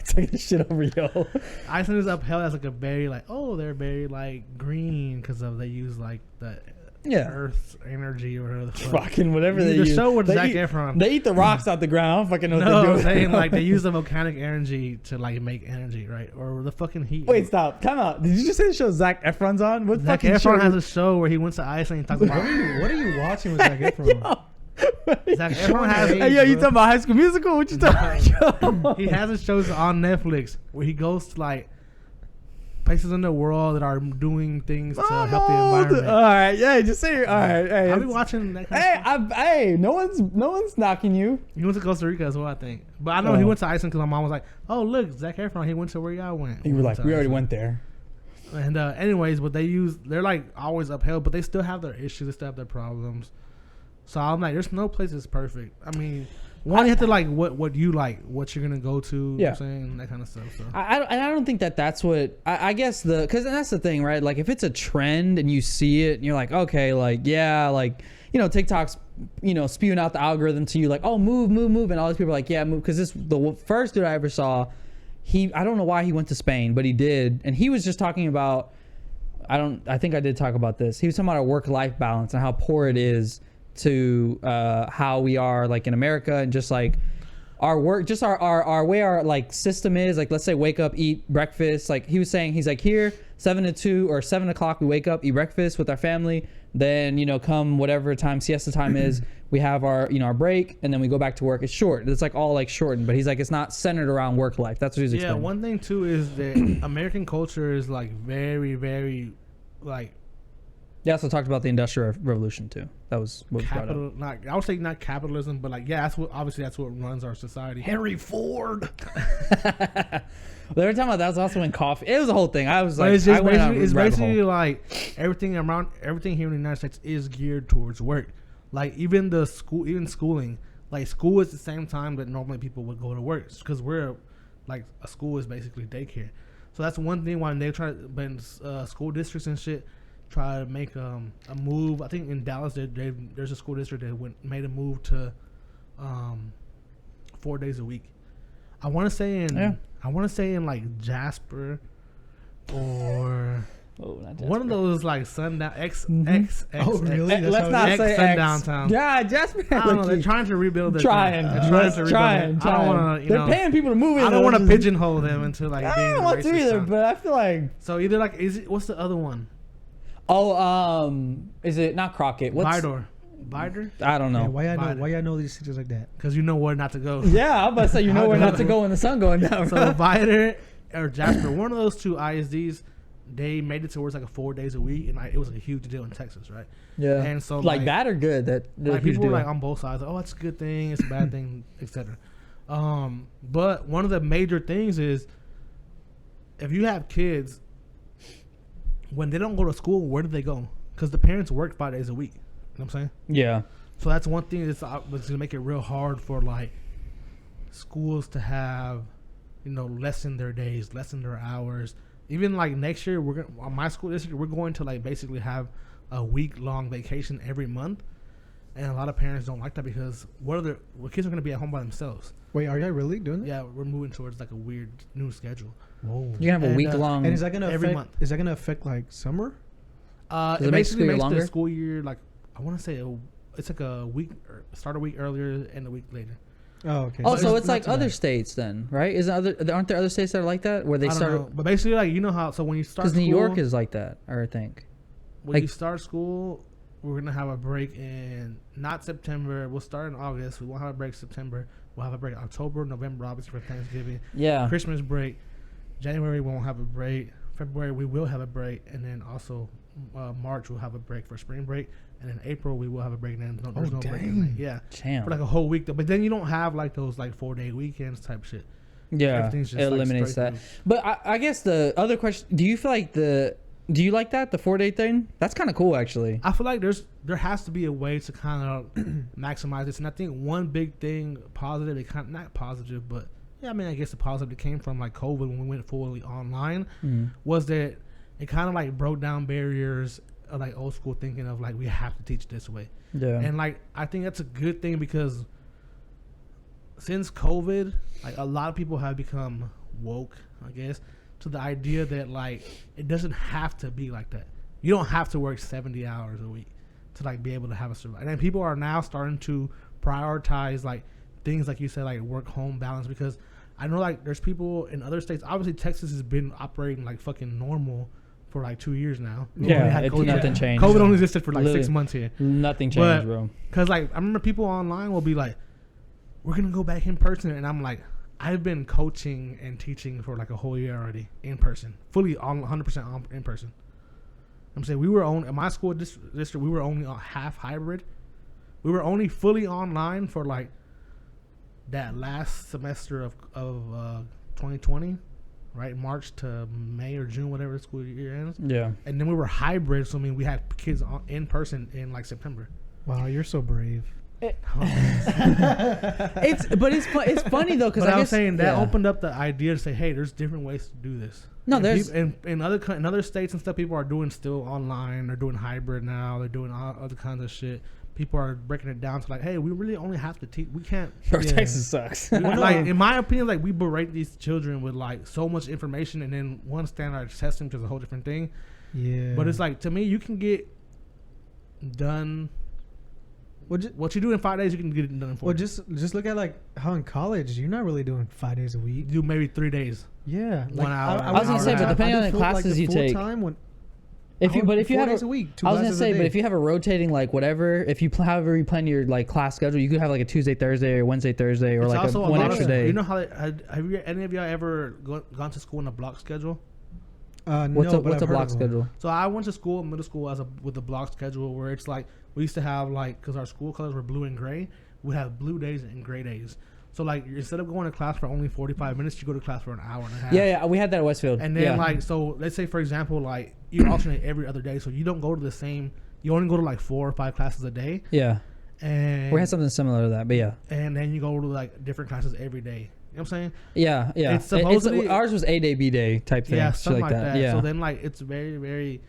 Speaker 2: Taking shit over, yo.
Speaker 3: Iceland is upheld as like a very like they're very like green because they use like the Earth's energy or whatever.
Speaker 2: Fucking whatever they use.
Speaker 3: The show with Zac Efron.
Speaker 2: They eat the rocks out the ground. I don't fucking know what they're doing.
Speaker 3: I'm saying like they use the volcanic energy to like make energy, right? Or the fucking heat.
Speaker 2: Wait, stop. Come out. Did you just say the show Zac Efron's on? What
Speaker 3: Zac
Speaker 2: fucking
Speaker 3: Efron
Speaker 2: show?
Speaker 3: has a show where he went to Iceland and talked about.
Speaker 1: What are you watching with Zac Efron?
Speaker 3: Zac Efron has.
Speaker 2: Hey, yo, you talking about High School Musical? What you talking about?
Speaker 3: He has his shows on Netflix where he goes to like places in the world that are doing things to help the environment.
Speaker 2: All right, yeah, just say. All right, hey,
Speaker 3: I'll be watching that kind of stuff.
Speaker 2: Hey, no one's knocking you.
Speaker 3: He went to Costa Rica as well, I think. But I know he went to Iceland because my mom was like, "Oh, look, Zac Efron. He went to where y'all went."
Speaker 2: You were like, "We already went there."
Speaker 3: And anyways, but they're like always upheld, but they still have their issues. They still have their problems. So I'm like, there's no place that's perfect. I mean, one, you have to like what you like, what you're gonna go to. You know what I'm saying, that kind of stuff. So
Speaker 2: I don't think that's what I guess because that's the thing, right? Like if it's a trend and you see it and you're like, okay, like yeah, like TikTok's spewing out the algorithm to you like, oh, move, and all these people are like, yeah, move, because the first dude I ever saw, I don't know why he went to Spain, but he did, and he was just talking about I think I did talk about this. He was talking about our work-life balance and how poor it is to how we are like in America and just like our work, just our way our like system is like, let's say wake up, eat breakfast. Like he was saying, he's like here 7 to 2 or 7 o'clock we wake up, eat breakfast with our family, then come whatever time siesta time is, we have our our break, and then we go back to work. It's short. It's like all like shortened, but he's like it's not centered around work life. That's what he's explaining.
Speaker 3: Yeah, one thing too is that American culture is like very, very like.
Speaker 2: They also talked about the Industrial Revolution too. That was what was brought up.
Speaker 3: I would say not capitalism, but like that's what runs our society.
Speaker 1: Henry Ford.
Speaker 2: They were talking about that was also in coffee. It was a whole thing. I was like,
Speaker 3: it's basically like everything here in the United States is geared towards work. Like even schooling. Like school is the same time that normally people would go to work because we're like a school is basically daycare. So that's one thing why they try to bend school districts and shit. try to make a move. I think in Dallas, there's a school district that made a move to 4 days a week. I want to say in like Jasper or one of those like sundown X.
Speaker 1: Oh, really?
Speaker 2: Let's not say
Speaker 3: sundown
Speaker 2: X.
Speaker 3: town.
Speaker 2: Yeah, Jasper.
Speaker 3: I don't know. They're trying to rebuild it.
Speaker 2: Trying.
Speaker 3: They're trying to rebuild it. I don't want to.
Speaker 2: They're paying people to move in.
Speaker 3: I don't want to pigeonhole them into like.
Speaker 2: I
Speaker 3: being
Speaker 2: don't want to either,
Speaker 3: town.
Speaker 2: but I feel like.
Speaker 3: So either like, what's the other one?
Speaker 2: Oh, is it not Crockett? What's
Speaker 3: Bider?
Speaker 2: I don't know.
Speaker 1: Yeah, why y'all know these cities like that?
Speaker 3: Because you know where not to go.
Speaker 2: Yeah, I'm about to say you know where not to go when the sun going down.
Speaker 3: So Bider or Jasper, one of those two ISDs, they made it towards like a 4 days a week, and it was like a huge deal in Texas, right?
Speaker 2: Yeah.
Speaker 3: And so
Speaker 2: like bad or good that
Speaker 3: like people were like on both sides. Oh, it's a good thing, it's a bad thing, etc. But one of the major things is if you have kids, when they don't go to school, where do they go? Because the parents work 5 days a week. You know what I'm saying?
Speaker 2: Yeah.
Speaker 3: So that's one thing that's going to make it real hard for like schools to have, lessen their days, lessen their hours. Even like next year, on my school district, we're going to like basically have a week-long vacation every month. And a lot of parents don't like that because kids are going to be at home by themselves.
Speaker 1: Wait, are y'all really doing that?
Speaker 3: Yeah, we're moving towards like a weird new schedule.
Speaker 1: Whoa.
Speaker 2: You're gonna have a week long.
Speaker 1: And is that gonna
Speaker 3: every
Speaker 1: affect?
Speaker 3: month.
Speaker 1: Is that gonna affect like summer?
Speaker 3: It basically makes
Speaker 2: longer?
Speaker 3: the school year like I want to say it's like a week, start a week earlier and a week later.
Speaker 1: Oh, okay.
Speaker 2: Oh,
Speaker 1: But
Speaker 2: so it's like
Speaker 1: not too
Speaker 2: other
Speaker 1: bad.
Speaker 2: states then, right? Aren't there other states that are like that where they
Speaker 3: I don't
Speaker 2: start?
Speaker 3: know. But basically, like how so when you start
Speaker 2: Because
Speaker 3: school,
Speaker 2: New York is like that, or I think.
Speaker 3: when
Speaker 2: like-
Speaker 3: you start school, we're gonna have a break in not September. We'll start in August. We won't have a break September. We'll have a break October, November, obviously for Thanksgiving.
Speaker 2: Yeah.
Speaker 3: Christmas break. January we won't have a break. February we will have a break, and then also March we'll have a break for spring break, and then April we will have a break. And then there's no break. In May. Yeah,
Speaker 2: Damn.
Speaker 3: for like a whole week though. But then you don't have like those like 4 day weekends type shit.
Speaker 2: Yeah,
Speaker 3: Everything's just,
Speaker 2: it
Speaker 3: like,
Speaker 2: eliminates
Speaker 3: straight
Speaker 2: that. But I guess the other question: do you feel like do you like that, the 4 day thing? That's kind of cool, actually.
Speaker 3: I feel like there has to be a way to kind of maximize this, and I think one big thing positive, not positive, but yeah, I mean I guess the positive that came from like COVID when we went fully online was that it kind of like broke down barriers of like old school thinking of like we have to teach this way.
Speaker 2: Yeah.
Speaker 3: And like I think that's a good thing because since COVID, like a lot of people have become woke, I guess, to the idea that like it doesn't have to be like that. You don't have to work 70 hours a week to like be able to have a survival. And then people are now starting to prioritize like things like you said, like work home balance, because I know like there's people in other states. Obviously, Texas has been operating like fucking normal for like 2 years now.
Speaker 2: Yeah, nothing changed.
Speaker 3: COVID only existed for like
Speaker 2: Literally.
Speaker 3: 6 months here.
Speaker 2: Nothing changed, bro.
Speaker 3: Because like I remember people online will be like, "We're gonna go back in person," and I'm like, I've been coaching and teaching for like a whole year already in person, fully on 100% in person. I'm saying we were on at my school district. We were only on half hybrid. We were only fully online for like that last semester of 2020, right? March to May or June, whatever the school year ends.
Speaker 2: Yeah.
Speaker 3: And then we were hybrid, so I mean we had kids in person in like September.
Speaker 1: Wow, you're so brave.
Speaker 2: It's funny though because
Speaker 3: I was saying that opened up the idea to say, hey, there's different ways to do this.
Speaker 2: No,
Speaker 3: and
Speaker 2: there's
Speaker 3: in other states and stuff. People are doing still online. They're doing hybrid now. They're doing all other kinds of shit. People are breaking it down to like, hey, we really only have to teach. We can't.
Speaker 2: Bro, Texas sucks.
Speaker 3: Like in my opinion, like we berate these children with like so much information, and then one standardized testing, which is a whole different thing.
Speaker 1: Yeah.
Speaker 3: But it's like to me, you can get done. What you do in 5 days, you can get it done in 4 days.
Speaker 1: Just look at like how in college you're not really doing 5 days a week.
Speaker 3: You do maybe 3 days.
Speaker 1: Yeah,
Speaker 3: 1 hour.
Speaker 2: I was gonna say, but depending on the classes you take, if you 4
Speaker 1: days a week,
Speaker 2: I was gonna say, but if you have a rotating like whatever, if you however you plan your like class schedule, you could have like a Tuesday, Thursday, or Wednesday, Thursday, or
Speaker 3: it's
Speaker 2: like
Speaker 3: also
Speaker 2: one extra day.
Speaker 3: You know how have any of y'all ever gone to school in a block schedule?
Speaker 2: What's a block schedule?
Speaker 3: So I went to school, middle school, with a block schedule where it's like we used to have like because our school colors were blue and gray, we'd have blue days and gray days. So like instead of going to class for only 45 minutes, you go to class for an hour and a half.
Speaker 2: Yeah, we had that at Westfield.
Speaker 3: And then like so, let's say for example, like you alternate every other day, so you don't go to the same. You only go to like 4 or 5 classes a day.
Speaker 2: Yeah.
Speaker 3: And
Speaker 2: we had something similar to that, but yeah.
Speaker 3: And then you go to like different classes every day. You know what I'm saying?
Speaker 2: Yeah, yeah.
Speaker 3: It's supposedly
Speaker 2: ours was A day, B day type thing.
Speaker 3: Yeah, something
Speaker 2: like that.
Speaker 3: Yeah.
Speaker 2: Yeah.
Speaker 3: So then like it's very, very.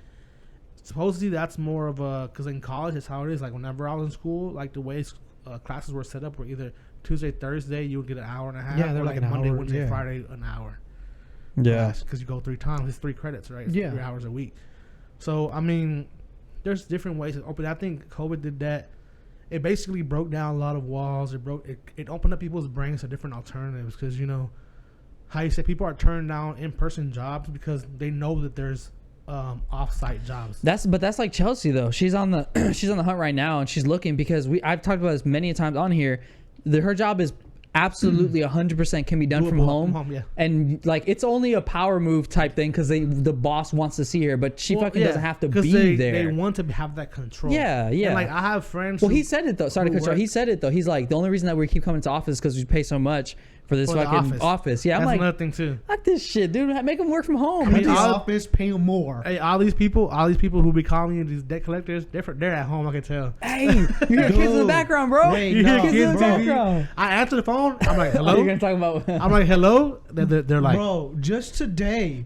Speaker 3: supposedly that's more of a, because in college it's how it is. Like whenever I was in school, like the way classes were set up were either Tuesday, Thursday you would get an hour and a half.
Speaker 1: Yeah, they're
Speaker 3: or
Speaker 1: like
Speaker 3: like
Speaker 1: an
Speaker 3: Monday,
Speaker 1: hour,
Speaker 3: Wednesday,
Speaker 1: yeah.
Speaker 3: Friday an hour.
Speaker 2: Yeah.
Speaker 3: Because you go 3 times. It's 3 credits, right? It's
Speaker 1: Yeah.
Speaker 3: 3 hours a week. So I mean, there's different ways to open. I think COVID did that. It basically broke down a lot of walls. It opened up people's brains to different alternatives, because you know how you say people are turning down in-person jobs because they know that there's off-site jobs.
Speaker 2: That's like Chelsea though. She's on the she's on the hunt right now, and she's looking because I've talked about this many times on here. Her job is absolutely 100% can be done from home,
Speaker 3: yeah.
Speaker 2: and like it's only a power move type thing because the boss wants to see her, but she fucking doesn't have to be there.
Speaker 3: They want to have that control.
Speaker 2: Yeah.
Speaker 3: And like I have friends.
Speaker 2: Well, he said it though. Sorry to cut you off. He said it though. He's like, the only reason that we keep coming to office is because we pay so much for this fucking office. Yeah, I'm
Speaker 3: that's
Speaker 2: like,
Speaker 3: another thing too.
Speaker 2: fuck this shit, dude. Make them work from home.
Speaker 1: Come to the office, pay them more.
Speaker 3: Hey, all these people who be calling you these debt collectors, they're at home. I can tell.
Speaker 2: Hey, you hear kids in the background, bro.
Speaker 1: Wait,
Speaker 2: You
Speaker 1: no.
Speaker 2: hear kids in the
Speaker 3: Bro.
Speaker 2: background.
Speaker 3: I answer the phone. I'm like, hello.
Speaker 2: You're gonna talk about?
Speaker 3: I'm like, hello. They're like,
Speaker 1: Bro, just today,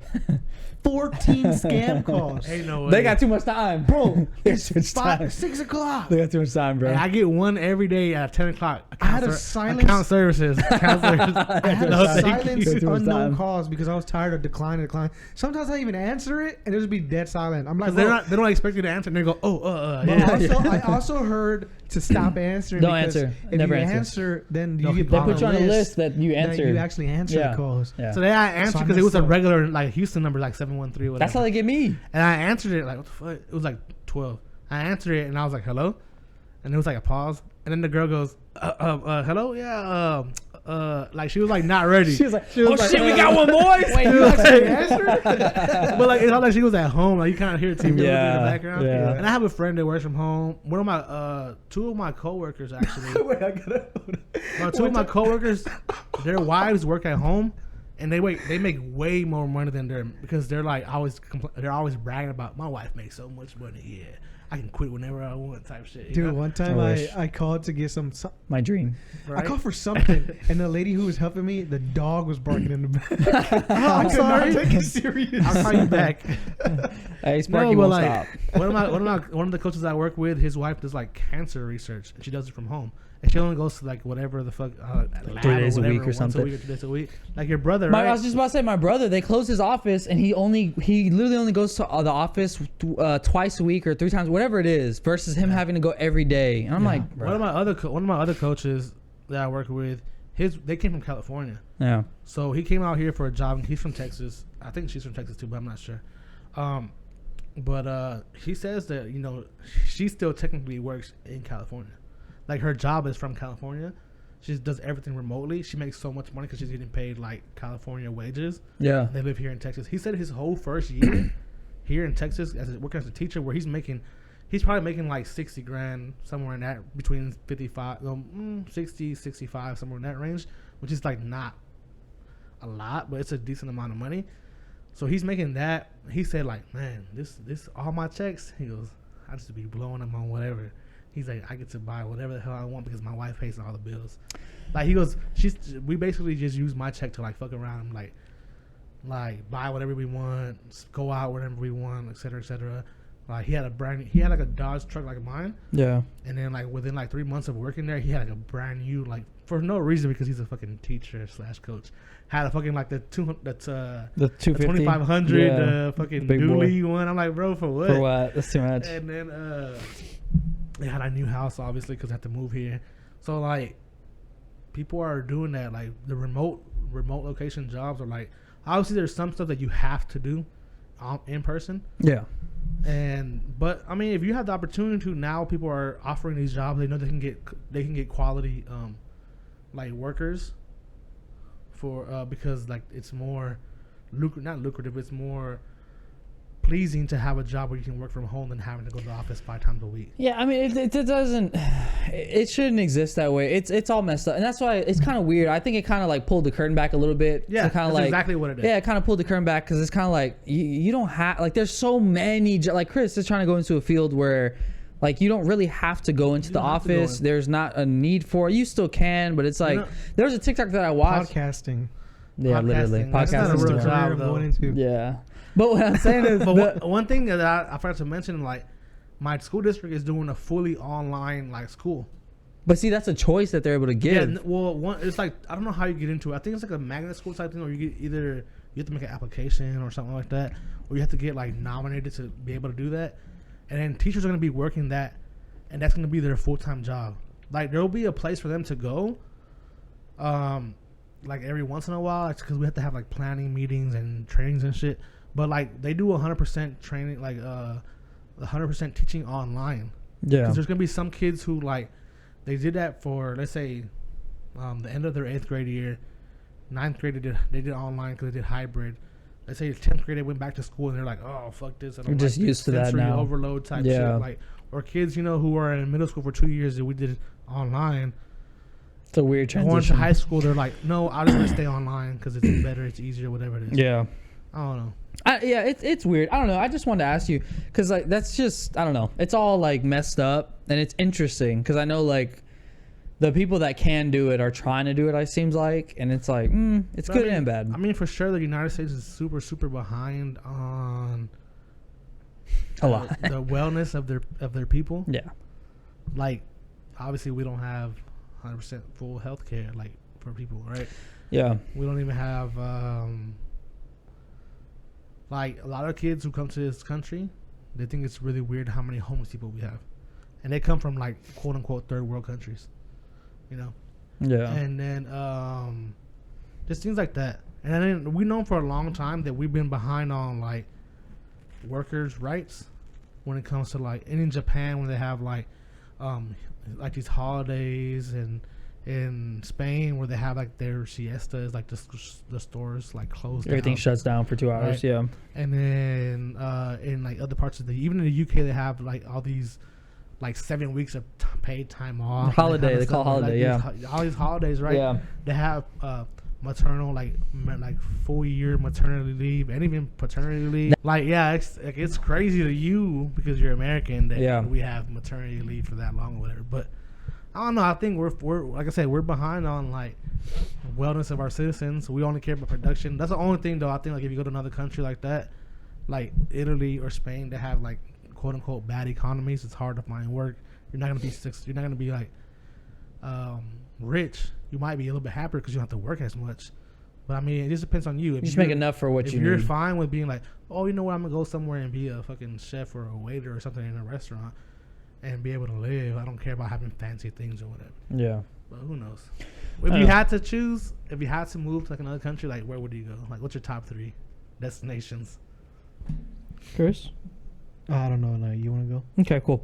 Speaker 1: 14 scam calls.
Speaker 3: hey, no way.
Speaker 2: They got too much time,
Speaker 1: Bro,
Speaker 2: It's
Speaker 1: it's
Speaker 2: time.
Speaker 1: 6 o'clock.
Speaker 2: They got too much time, bro.
Speaker 3: And I get one every day at 10 o'clock.
Speaker 1: I had a silence.
Speaker 3: Account services. Account services.
Speaker 1: I had
Speaker 2: No,
Speaker 1: to
Speaker 2: thank
Speaker 1: silence
Speaker 2: you. Too much
Speaker 1: unknown
Speaker 2: time.
Speaker 1: calls because I was tired of declining. Sometimes I even answer it and it would be dead silent. I'm like,
Speaker 3: Because they don't expect you to answer. And they go,
Speaker 1: But
Speaker 3: yeah.
Speaker 1: I also heard to stop answering.
Speaker 2: Don't
Speaker 1: because
Speaker 2: answer.
Speaker 1: If
Speaker 2: Never
Speaker 1: you
Speaker 2: answer.
Speaker 1: then
Speaker 3: No,
Speaker 1: you get
Speaker 2: They
Speaker 1: put
Speaker 2: put you on a list that you
Speaker 1: that
Speaker 2: answer.
Speaker 1: you actually answer
Speaker 2: Yeah.
Speaker 1: the calls.
Speaker 2: Yeah.
Speaker 3: Today I answered
Speaker 1: So I
Speaker 3: because it was a
Speaker 1: messed up.
Speaker 3: regular like Houston number, like 713 or whatever.
Speaker 2: That's how they get me.
Speaker 3: And I answered it like, what the fuck? It was like 12. I answered it and I was like, hello? And it was like a pause. And then the girl goes, hello? Yeah, like she was like not ready.
Speaker 2: She was like,
Speaker 3: She was
Speaker 2: oh
Speaker 3: like,
Speaker 2: shit, we got one, boys.
Speaker 1: Wait, you actually answered?
Speaker 3: But like it's not like she was at home. Like you kind of hear TV in the
Speaker 2: Yeah,
Speaker 3: background.
Speaker 2: yeah.
Speaker 3: And I have a friend that works from home. One of my 2 of my coworkers actually.
Speaker 1: Wait, I gotta.
Speaker 3: 2 of my coworkers, their wives work at home, and they make way more money than because they're like they're always bragging about my wife makes so much money. Yeah, I can quit whenever I want type shit. you
Speaker 1: Dude,
Speaker 3: know?
Speaker 1: one time
Speaker 2: I wish.
Speaker 1: I called to get some.
Speaker 2: My dream.
Speaker 3: Right?
Speaker 1: I called for something, and the lady who was helping me, the dog was barking in the back.
Speaker 3: I'm sorry.
Speaker 1: Take it serious.
Speaker 3: I'll call you back.
Speaker 2: Hey, Sparky
Speaker 3: but
Speaker 2: won't
Speaker 3: like
Speaker 2: stop.
Speaker 3: one of the coaches I work with, his wife does like cancer research, and she does it from home. And she only goes to like whatever the fuck, lab
Speaker 2: 3 days
Speaker 3: or
Speaker 2: a
Speaker 3: whatever,
Speaker 2: week or
Speaker 3: once
Speaker 2: something.
Speaker 3: a week or 2 days a week. Like your brother,
Speaker 2: I
Speaker 3: right?
Speaker 2: was just about to say, my brother, they closed his office, and he literally only goes to the office twice a week or 3 times, whatever it is, versus him having to go every day. And I'm like, bro.
Speaker 3: One of my other coaches that I work with, they came from California.
Speaker 2: Yeah.
Speaker 3: So he came out here for a job, and he's from Texas. I think she's from Texas too, but I'm not sure. But he says that, you know, she still technically works in California. Like her job is from California. She does everything remotely. She makes so much money because she's getting paid like California wages.
Speaker 2: Yeah.
Speaker 3: They live here in Texas. He said his whole first year here in Texas working as a teacher, where he's probably making like 60 grand, somewhere in that, between 60, 65, somewhere in that range, which is like not a lot, but it's a decent amount of money. So he's making that. He said like, man, this all my checks. He goes, I just be blowing them on whatever. He's like, I get to buy whatever the hell I want because my wife pays all the bills. Like he goes, we basically just use my check to like fuck around, like buy whatever we want, go out whenever we want, et cetera, et cetera. Like he had like a Dodge truck like mine.
Speaker 2: Yeah.
Speaker 3: And then like within like 3 months of working there, he had like a brand new, like for no reason, because he's a fucking teacher / coach. Had a fucking like the 2500
Speaker 2: Yeah.
Speaker 3: fucking
Speaker 2: Big
Speaker 3: dually one. I'm like, bro, for what?
Speaker 2: For what? That's too much.
Speaker 3: And then they had a new house, obviously, because I had to move here. So like, people are doing that. Like the remote location jobs are like, obviously there's some stuff that you have to do in person.
Speaker 2: Yeah.
Speaker 3: But I mean, if you have the opportunity to, now people are offering these jobs. They know they can get quality like workers for because like it's more not lucrative. It's more pleasing to have a job where you can work from home than having to go to the office 5 times a week.
Speaker 2: Yeah, I mean, it doesn't, it shouldn't exist that way. It's all messed up, and that's why it's kind of weird. I think it kind of like pulled the curtain back a little bit.
Speaker 3: Yeah,
Speaker 2: kind of
Speaker 3: that's
Speaker 2: like
Speaker 3: exactly what it is.
Speaker 2: Yeah, it kind of pulled the curtain back because it's kind of like you don't have, like, there's so many like Chris is trying to go into a field where like you don't really have to go into the office. There's not a need for it. You still can, but it's like there was a TikTok that I watched.
Speaker 1: Podcasting.
Speaker 2: Yeah, literally.
Speaker 3: That's not a
Speaker 2: Podcasting.
Speaker 3: real job,
Speaker 1: I'm
Speaker 3: though.
Speaker 1: going into.
Speaker 2: Yeah. But what I'm saying is,
Speaker 3: But one thing that I forgot to mention, like my school district is doing a fully online like school.
Speaker 2: but see, that's a choice that they're able to give.
Speaker 3: Yeah, well, it's like I don't know how you get into it. I think it's like a magnet school type thing, or you get either you have to make an application or something like that, or you have to get like nominated to be able to do that. And then teachers are going to be working that, and that's going to be their full-time job. Like there will be a place for them to go, like every once in a while, because we have to have like planning meetings and trainings and shit. But like they do 100% training, like 100% teaching online.
Speaker 2: Yeah.
Speaker 3: Because there's going to be some kids who like they did that for, let's say, the end of their 8th grade year. 9th grade they did online because they did hybrid. Let's say 10th grade they went back to school and they're like, oh fuck this, I don't
Speaker 2: We're just
Speaker 3: like
Speaker 2: used to that
Speaker 3: sensory
Speaker 2: now.
Speaker 3: overload type
Speaker 2: Yeah.
Speaker 3: shit. Like, or kids, who are in middle school for 2 years that we did online.
Speaker 2: It's a weird transition.
Speaker 3: Going to high school, they're like, no, I just want to stay online because it's better, it's easier, whatever it is.
Speaker 2: Yeah.
Speaker 3: I don't know.
Speaker 2: Yeah, it's weird. I don't know. I just wanted to ask you because like that's just I don't know. It's all like messed up and it's interesting because I know like the people that can do it are trying to do it. It seems like, and it's like it's
Speaker 3: But
Speaker 2: good and bad.
Speaker 3: I mean, for sure, the United States is super, super behind on
Speaker 2: A lot.
Speaker 3: the wellness of their people.
Speaker 2: Yeah.
Speaker 3: Like, obviously, we don't have 100% full health care like for people, right?
Speaker 2: Yeah.
Speaker 3: We don't even have like a lot of kids who come to this country, they think it's really weird how many homeless people we have, and they come from like quote unquote third world countries,
Speaker 2: Yeah.
Speaker 3: And then just things like that. And then we know for a long time that we've been behind on like workers' rights when it comes to like, and in Japan when they have like these holidays, and in Spain where they have like their siestas, like the stores like closed
Speaker 2: Everything
Speaker 3: down.
Speaker 2: shuts down for 2 hours.
Speaker 3: Right.
Speaker 2: Yeah.
Speaker 3: And then in like other parts of even in the UK they have like all these like 7 weeks of paid time off.
Speaker 2: Holiday,
Speaker 3: and that kind of
Speaker 2: they call
Speaker 3: stuff.
Speaker 2: holiday,
Speaker 3: Like all these holidays, right?
Speaker 2: Yeah.
Speaker 3: They have maternal like full year maternity leave and even paternity leave. Like it's crazy to you because you're American that we have maternity leave for that long or whatever. But I don't know. I think we're like I said, we're behind on like wellness of our citizens. We only care about production. That's the only thing though. I think like if you go to another country like that, like Italy or Spain, they have like quote unquote bad economies. It's hard to find work. You're not gonna be You're not gonna be like rich. You might be a little bit happier because you don't have to work as much. But I mean, it just depends on you. If
Speaker 2: You just make enough for what you
Speaker 3: If you're
Speaker 2: need.
Speaker 3: fine with being like, oh, you know what, I'm gonna go somewhere and be a fucking chef or a waiter or something in a restaurant and be able to live. I don't care about having fancy things or whatever.
Speaker 2: Yeah.
Speaker 3: But who knows? If you had to choose, if you had to move to like another country, like where would you go? Like, what's your top 3 destinations?
Speaker 2: Chris?
Speaker 1: I don't know. No, you want to go?
Speaker 2: Okay, cool.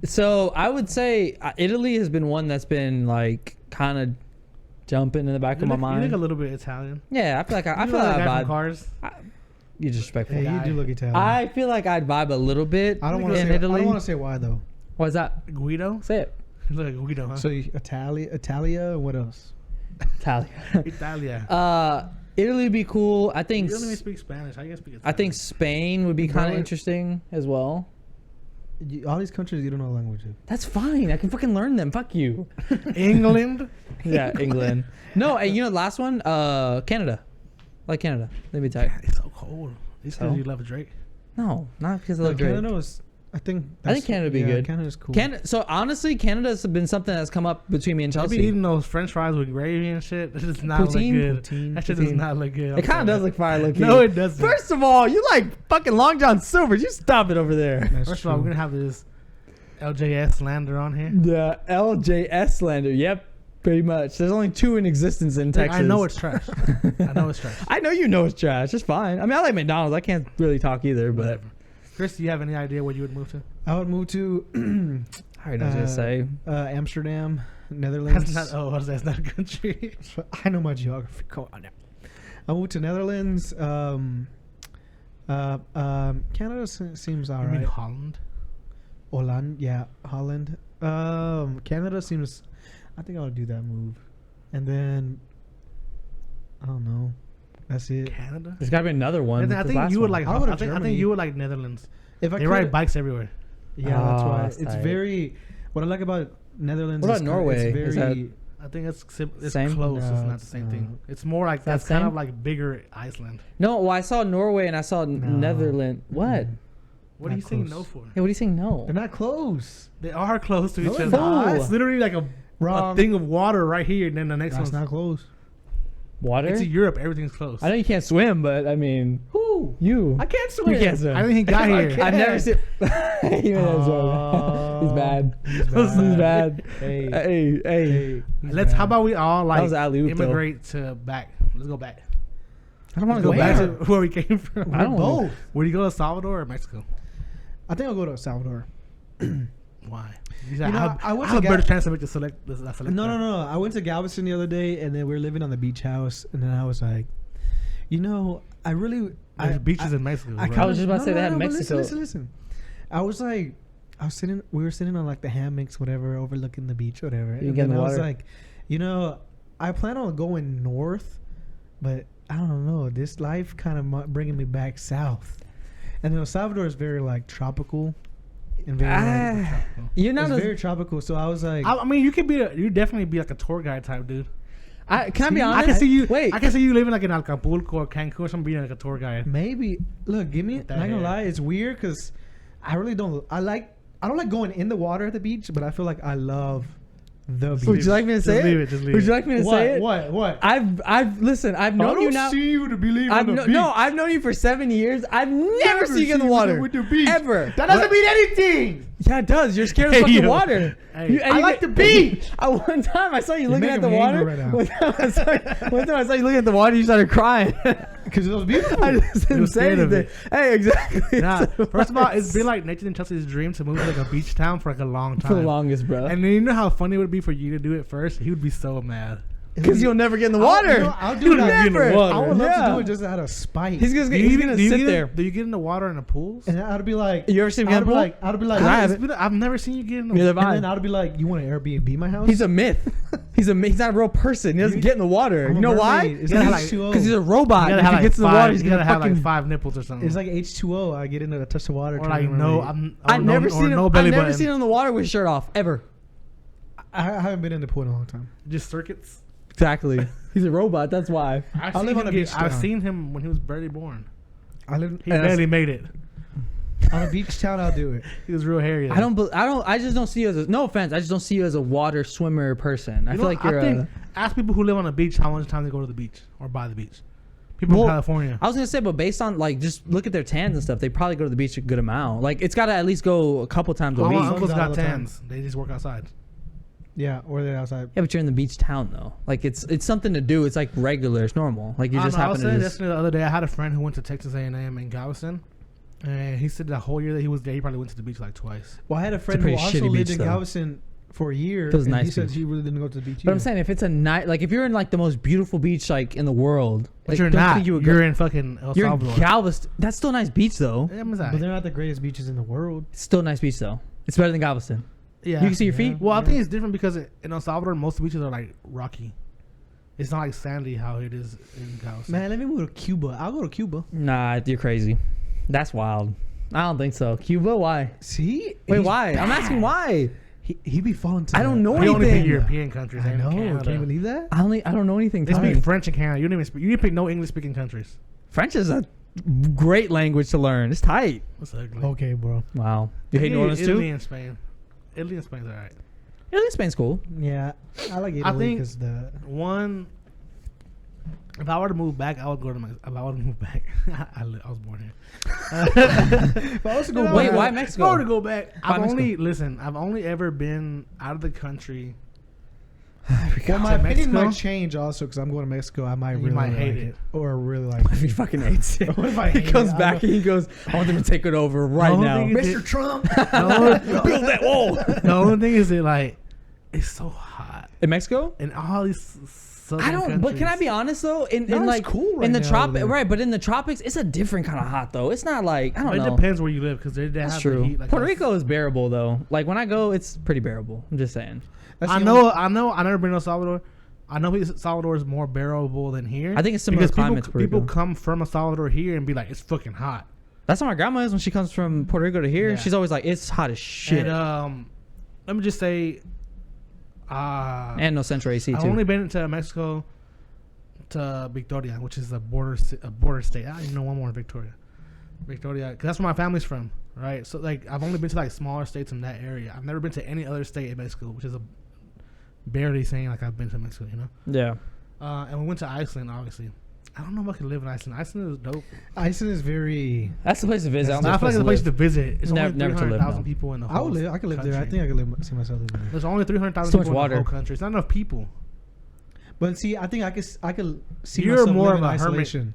Speaker 2: So I would say Italy has been one that's been like kind of jumping in the back of my mind.
Speaker 3: You look a little bit Italian.
Speaker 2: Yeah, I feel like I feel
Speaker 3: like
Speaker 2: like
Speaker 3: a guy
Speaker 2: I'd
Speaker 3: from Cars.
Speaker 2: You disrespectful.
Speaker 1: Hey,
Speaker 3: guy.
Speaker 1: you do look Italian.
Speaker 2: I feel like I'd vibe a little bit.
Speaker 1: I don't want
Speaker 2: in
Speaker 1: to say.
Speaker 2: Italy.
Speaker 1: I don't want to say why though.
Speaker 2: Why is that?
Speaker 3: Guido.
Speaker 2: Say it.
Speaker 3: You look like Guido, huh?
Speaker 1: So Italia. What else?
Speaker 2: Italia.
Speaker 3: Italia.
Speaker 2: Italy would be cool. I think.
Speaker 3: You don't even speak Spanish. How you gonna speak Italian?
Speaker 2: I think Spain would be kind of
Speaker 1: Bro,
Speaker 2: interesting as well.
Speaker 1: All these countries you don't know the language of.
Speaker 2: That's fine. I can fucking learn them. Fuck you.
Speaker 3: England.
Speaker 2: Yeah, England. No, and last one, Canada. Like Canada. Let me tell you.
Speaker 3: It's so cold. It's because
Speaker 2: So?
Speaker 3: you love Drake.
Speaker 2: No, not because I love Drake.
Speaker 1: Canada was. I think
Speaker 2: Canada would be good.
Speaker 1: Canada's cool.
Speaker 2: So honestly, Canada's been something that's come up between me and
Speaker 3: I'll
Speaker 2: Chelsea.
Speaker 3: be eating those French fries with gravy and shit. That does not
Speaker 2: Poutine?
Speaker 3: look good. That shit does not look good.
Speaker 2: It kind of does look fire looking.
Speaker 3: No, it doesn't.
Speaker 2: First of all, you like fucking Long John Silver's. You stop it over there.
Speaker 1: That's
Speaker 3: First of all, we're
Speaker 1: true.
Speaker 3: gonna have this LJS slander on here.
Speaker 2: The LJS slander. Yep, pretty much. There's only 2 in existence in Texas.
Speaker 3: I know it's trash. I know it's trash.
Speaker 2: I know you know it's trash. It's fine. I mean, I like McDonald's. I can't really talk either, but
Speaker 3: Whatever. Chris, do you have any idea where you would move to?
Speaker 1: I would move to
Speaker 2: I already know what I was gonna say.
Speaker 1: Amsterdam, Netherlands.
Speaker 3: That's not. That's not a country.
Speaker 1: I know my geography. Come on now. I moved to Netherlands. Canada seems
Speaker 3: You
Speaker 1: alright.
Speaker 3: mean Holland?
Speaker 1: Holland, yeah, Holland. Canada seems. I think I would do that move, and then I don't know. That's it.
Speaker 3: Canada?
Speaker 2: There's got to be another one.
Speaker 3: I
Speaker 2: This
Speaker 3: think
Speaker 2: last
Speaker 3: you would
Speaker 2: one.
Speaker 3: like.
Speaker 1: I'll go to
Speaker 3: I think
Speaker 1: Germany.
Speaker 3: you would like Netherlands.
Speaker 1: If I
Speaker 3: They
Speaker 1: could,
Speaker 3: ride bikes everywhere.
Speaker 1: yeah, that's
Speaker 2: Oh,
Speaker 1: why
Speaker 2: that's
Speaker 1: it's
Speaker 2: tight.
Speaker 1: very. What I like about Netherlands.
Speaker 2: What
Speaker 1: is
Speaker 2: about
Speaker 1: kinda-
Speaker 2: Norway?
Speaker 1: It's
Speaker 2: Is
Speaker 1: very.
Speaker 3: I think it's
Speaker 2: Same?
Speaker 3: close.
Speaker 1: No,
Speaker 3: it's not the
Speaker 1: it's
Speaker 3: same
Speaker 1: not.
Speaker 3: thing. It's more like
Speaker 2: not
Speaker 3: that's kind
Speaker 2: same?
Speaker 3: of like bigger Iceland.
Speaker 2: No, well, I saw Norway and I saw Netherlands. What?
Speaker 3: What
Speaker 1: Not
Speaker 3: are you saying
Speaker 1: close.
Speaker 3: no for?
Speaker 2: Yeah, what are you saying? No.
Speaker 1: They're not close.
Speaker 3: They are close to
Speaker 1: No,
Speaker 3: each
Speaker 1: they're
Speaker 3: other.
Speaker 2: not.
Speaker 3: It's literally like a
Speaker 1: Wrong.
Speaker 3: thing of water right here, and then the next
Speaker 1: That's
Speaker 3: one's
Speaker 1: not close.
Speaker 2: Water?
Speaker 3: It's Europe. Everything's close.
Speaker 2: I know you can't swim, but I mean,
Speaker 1: Who?
Speaker 2: you.
Speaker 1: I can't swim.
Speaker 2: You can't swim.
Speaker 3: I think he got
Speaker 1: I
Speaker 3: here.
Speaker 1: can't.
Speaker 2: I've never seen. He never swim. He's bad.
Speaker 1: He's
Speaker 2: He's bad.
Speaker 1: Hey.
Speaker 2: Hey.
Speaker 3: Let's. How about we all
Speaker 2: That
Speaker 3: like
Speaker 2: was alley-oop, though.
Speaker 3: immigrate to back? Let's go back.
Speaker 2: I don't want to
Speaker 3: Go
Speaker 2: go
Speaker 3: back
Speaker 2: back.
Speaker 3: to where we came from.
Speaker 2: I don't
Speaker 1: both.
Speaker 3: Would you go to Salvador or Mexico?
Speaker 1: I think I'll go to El Salvador.
Speaker 3: Why?
Speaker 1: You know, I went
Speaker 3: have a
Speaker 1: to
Speaker 3: better
Speaker 1: Ga-
Speaker 3: chance to make the select.
Speaker 1: No. I went to Galveston the other day, and then we were living on the beach house, and then I was like, you know, I really.
Speaker 3: There's beaches in Mexico.
Speaker 2: I
Speaker 3: bro.
Speaker 2: was just about to say they had
Speaker 1: but
Speaker 2: Mexico.
Speaker 1: Listen. I was like, we were sitting on like the hammocks, whatever, overlooking the beach, whatever.
Speaker 2: You
Speaker 1: And
Speaker 2: get in
Speaker 1: then
Speaker 2: the
Speaker 1: I was
Speaker 2: water?
Speaker 1: like, you know, I plan on going north, but I don't know. This life kind of bringing me back south. And then El Salvador is very like tropical and very. Like,
Speaker 2: You're not
Speaker 1: it's
Speaker 2: as,
Speaker 1: very tropical. So I was like,
Speaker 3: I mean, you could be. You definitely be like a tour guide type dude.
Speaker 2: can I be
Speaker 1: See,
Speaker 2: honest?
Speaker 3: I can see you.
Speaker 2: Wait.
Speaker 3: I can see you living like in Acapulco or Cancun or something, being like a tour guide.
Speaker 1: maybe look, give me.
Speaker 3: With
Speaker 1: Not
Speaker 3: that
Speaker 1: gonna
Speaker 3: hair.
Speaker 1: lie, it's weird because I really don't. I don't like going in the water at the beach, but I feel like I love the beach.
Speaker 2: Would you like me to say
Speaker 3: Just leave
Speaker 2: it?
Speaker 3: it. Just leave
Speaker 2: Would you
Speaker 3: it.
Speaker 2: like me to say it?
Speaker 1: What?
Speaker 2: Listen. I've known you now.
Speaker 1: see you to believe
Speaker 2: I've
Speaker 1: on the beach.
Speaker 2: no, I've known you for 7 years. I've never seen you in the
Speaker 1: seen
Speaker 2: water.
Speaker 1: with the beach.
Speaker 2: Ever.
Speaker 1: That doesn't mean anything.
Speaker 2: Yeah, it does. You're scared of
Speaker 3: Hey,
Speaker 2: fucking
Speaker 3: yo.
Speaker 2: water.
Speaker 3: Hey.
Speaker 1: I like the beach.
Speaker 2: One time I saw you looking
Speaker 1: making
Speaker 2: at the
Speaker 1: me
Speaker 2: water.
Speaker 1: angry right now.
Speaker 2: One time I saw you looking at the water. You started crying.
Speaker 1: Because it was beautiful.
Speaker 2: I just didn't
Speaker 3: was
Speaker 2: say
Speaker 3: scared of
Speaker 2: anything. Hey, exactly.
Speaker 3: Nah, first of all, it's been like Nathan and Chelsea's dream to move to like a beach town for like a long time.
Speaker 2: For the longest, bro.
Speaker 3: And then you know how funny it would be for you to do it first? He would be so mad.
Speaker 2: Because you'll never get in the water.
Speaker 1: I'll do it.
Speaker 2: Never.
Speaker 1: I would love
Speaker 2: Yeah.
Speaker 1: to do it just out of spite.
Speaker 2: He's gonna sit there.
Speaker 3: Do you get in the water in the pools?
Speaker 1: and I'd be like,
Speaker 2: You ever seen me in
Speaker 1: I'd
Speaker 2: the
Speaker 1: be
Speaker 2: pool?
Speaker 1: like,
Speaker 2: I
Speaker 3: It's
Speaker 2: haven't.
Speaker 3: been- I've never seen you get in the
Speaker 2: Neither have
Speaker 1: and
Speaker 2: I.
Speaker 1: then I'd be like, you want to Airbnb my house?
Speaker 2: He's a myth. He's not a real person. He doesn't get in the water.
Speaker 1: I'm
Speaker 2: You
Speaker 1: a
Speaker 2: know
Speaker 1: mermaid.
Speaker 2: why?
Speaker 1: It's
Speaker 3: gotta
Speaker 1: like
Speaker 3: have,
Speaker 1: H2O.
Speaker 2: Because he's a robot.
Speaker 3: You
Speaker 2: If
Speaker 3: gotta
Speaker 2: he
Speaker 3: have
Speaker 2: gets
Speaker 3: like
Speaker 2: in the water,
Speaker 3: five.
Speaker 2: he's
Speaker 3: You
Speaker 2: gonna
Speaker 3: gotta have
Speaker 2: fucking.
Speaker 3: like 5 nipples or something.
Speaker 1: It's like H2O. I get into a touch of water.
Speaker 3: or
Speaker 1: turn
Speaker 3: like
Speaker 1: into a
Speaker 3: no.
Speaker 1: mermaid.
Speaker 2: I've never seen him.
Speaker 3: no
Speaker 2: I've
Speaker 3: belly
Speaker 2: never
Speaker 3: button.
Speaker 2: seen him in the water with his shirt off ever.
Speaker 1: I haven't been in the pool in a long time.
Speaker 3: Just circuits.
Speaker 2: Exactly. He's a robot. That's why.
Speaker 1: I live on a beach
Speaker 3: I've
Speaker 1: town.
Speaker 3: seen him when he was barely born.
Speaker 1: I live
Speaker 3: He barely made it.
Speaker 1: on a beach town. I'll do it.
Speaker 3: He was real hairy.
Speaker 2: I just don't see you as a. No offense. I just don't see you as a water swimmer person. I feel like you're a.
Speaker 3: Ask people who live on the beach how much time they go to the beach or by the beach. People in California.
Speaker 2: I was gonna say, but based on like just look at their tans and stuff, they probably go to the beach a good amount. Like it's got to at least go a couple times a
Speaker 3: All
Speaker 2: week.
Speaker 3: my uncles
Speaker 1: All
Speaker 3: got
Speaker 1: the time.
Speaker 3: tans. They just work outside.
Speaker 1: Yeah, or they're outside.
Speaker 2: Yeah, but you're in the beach town though. Like it's something to do. It's like regular. It's normal. Like you just
Speaker 3: I
Speaker 2: happen
Speaker 3: was
Speaker 2: to
Speaker 3: saying
Speaker 2: just.
Speaker 3: this the other day. I had a friend who went to Texas A&M in Galveston, and he said the whole year that he was there, he probably went to the beach like twice.
Speaker 1: Well, I had a friend who
Speaker 2: pretty
Speaker 1: also
Speaker 2: shitty
Speaker 1: lived
Speaker 2: beach,
Speaker 1: in
Speaker 2: though.
Speaker 1: Galveston for a year,
Speaker 2: Feels
Speaker 1: and he
Speaker 2: nice
Speaker 1: said
Speaker 2: beach.
Speaker 1: he really didn't go to the beach.
Speaker 2: But I'm
Speaker 1: either.
Speaker 2: saying if it's a night, like if you're in like the most beautiful beach like in the world,
Speaker 3: But
Speaker 2: like,
Speaker 3: you're
Speaker 2: don't
Speaker 3: not.
Speaker 2: think you would
Speaker 3: You're
Speaker 2: go.
Speaker 3: in fucking El
Speaker 2: You're in
Speaker 3: Salvador.
Speaker 2: Galveston. That's still a nice beach though.
Speaker 3: Yeah, it's
Speaker 1: but
Speaker 3: alright.
Speaker 1: they're not the greatest beaches in the world.
Speaker 2: It's still a nice beach though. It's better than Galveston.
Speaker 3: Yeah.
Speaker 2: You can see your
Speaker 1: Yeah.
Speaker 2: feet.
Speaker 3: Well, I think it's different because in El Salvador, most beaches are like rocky. It's not like sandy how it is in Galveston.
Speaker 1: Man, let me move to Cuba. I'll go to Cuba.
Speaker 2: Nah, you're crazy. That's wild. I don't think so. Cuba? Why?
Speaker 1: See?
Speaker 2: Wait,
Speaker 1: He's
Speaker 2: why? I'm
Speaker 1: bad.
Speaker 2: asking why.
Speaker 1: He be falling to
Speaker 2: I don't
Speaker 1: the-
Speaker 2: know
Speaker 3: They only pick
Speaker 2: anything.
Speaker 3: European countries.
Speaker 1: I
Speaker 3: and
Speaker 1: know.
Speaker 3: Canada.
Speaker 1: Can you believe that?
Speaker 2: I don't know anything.
Speaker 3: They
Speaker 2: Thai.
Speaker 3: speak French in Canada. You don't even speak. You didn't pick no English speaking countries.
Speaker 2: French is a great language to learn. It's tight.
Speaker 3: What's ugly?
Speaker 1: Okay, bro.
Speaker 2: Wow. You hate New Orleans
Speaker 3: Italy
Speaker 2: too?
Speaker 3: and Spain. Italy and Spain's alright.
Speaker 2: Italy, Spain's cool.
Speaker 1: Yeah, I like
Speaker 3: I
Speaker 1: Italy
Speaker 3: think-
Speaker 1: because the
Speaker 3: One. If I were to move back, I would go to Mexico. If I were to move back, I was born here.
Speaker 1: if I was to go
Speaker 2: Wait,
Speaker 1: back-
Speaker 2: why
Speaker 3: If I
Speaker 2: Mexico?
Speaker 3: were to go back,
Speaker 2: Why
Speaker 3: I've only ever been out of the country.
Speaker 1: Well, my
Speaker 3: To
Speaker 1: opinion
Speaker 3: Mexico?
Speaker 1: might change also because I'm going to Mexico. I might
Speaker 3: You
Speaker 1: really
Speaker 3: might
Speaker 1: like
Speaker 3: hate
Speaker 1: it.
Speaker 3: it.
Speaker 1: Or really like
Speaker 2: If he fucking hates it.
Speaker 1: What if I
Speaker 2: He
Speaker 1: hate
Speaker 2: comes
Speaker 1: it?
Speaker 2: back and he goes, I want them to take it over right
Speaker 3: only
Speaker 2: now.
Speaker 3: thing is
Speaker 1: Mr. Trump.
Speaker 2: Build that wall.
Speaker 3: The only thing is that like it's so hot
Speaker 2: In Mexico?
Speaker 3: in all these southern
Speaker 2: I don't.
Speaker 3: countries.
Speaker 2: But can I be honest though? In
Speaker 1: No, it's
Speaker 2: like
Speaker 1: cool right
Speaker 2: in the
Speaker 1: now
Speaker 2: tropics,
Speaker 1: over there.
Speaker 2: right? But in the tropics, it's a different kind of hot though. It's not like I don't
Speaker 3: It
Speaker 2: know.
Speaker 3: depends where you live because they
Speaker 2: That's
Speaker 3: have
Speaker 2: true.
Speaker 3: the heat. Like
Speaker 2: Puerto
Speaker 3: us.
Speaker 2: Rico is bearable though. Like when I go, it's pretty bearable. I'm just saying.
Speaker 1: That's
Speaker 3: I
Speaker 1: the
Speaker 3: know. I never been to El Salvador. I know El Salvador is more bearable than here.
Speaker 2: I think it's similar
Speaker 3: because
Speaker 2: climate to Puerto
Speaker 3: people
Speaker 2: Rico.
Speaker 3: come from El Salvador here and be like, it's fucking hot.
Speaker 2: That's how my grandma is when she comes from Puerto Rico to here.
Speaker 3: Yeah.
Speaker 2: She's always like, it's hot as shit.
Speaker 3: And let me just say,
Speaker 2: And no Central AC too.
Speaker 3: I've only been to Mexico, to Victoria, which is a border state. I don't even know one more in Victoria, because that's where my family's from, right? So like I've only been to like smaller states in that area. I've never been to any other state in Mexico, which is barely saying like I've been to Mexico, you know?
Speaker 2: Yeah.
Speaker 3: And we went to Iceland, obviously. I don't know if I could live in Iceland. Iceland is dope.
Speaker 1: Iceland is very.
Speaker 2: That's the place to visit.
Speaker 3: I feel like it's a place to visit. It's
Speaker 2: Never-
Speaker 3: only
Speaker 2: never to live,
Speaker 3: 300,000
Speaker 2: no.
Speaker 3: people in the
Speaker 1: I
Speaker 3: whole
Speaker 1: would live. I could live there. I
Speaker 3: country.
Speaker 1: think I could see myself living there.
Speaker 3: There's only 300,000
Speaker 2: So much
Speaker 3: people in the
Speaker 2: water.
Speaker 3: whole country. It's not enough people.
Speaker 1: But see, I think I could see
Speaker 3: You're
Speaker 1: myself
Speaker 3: more
Speaker 1: living
Speaker 3: of
Speaker 1: in
Speaker 3: a hermit.
Speaker 1: isolation.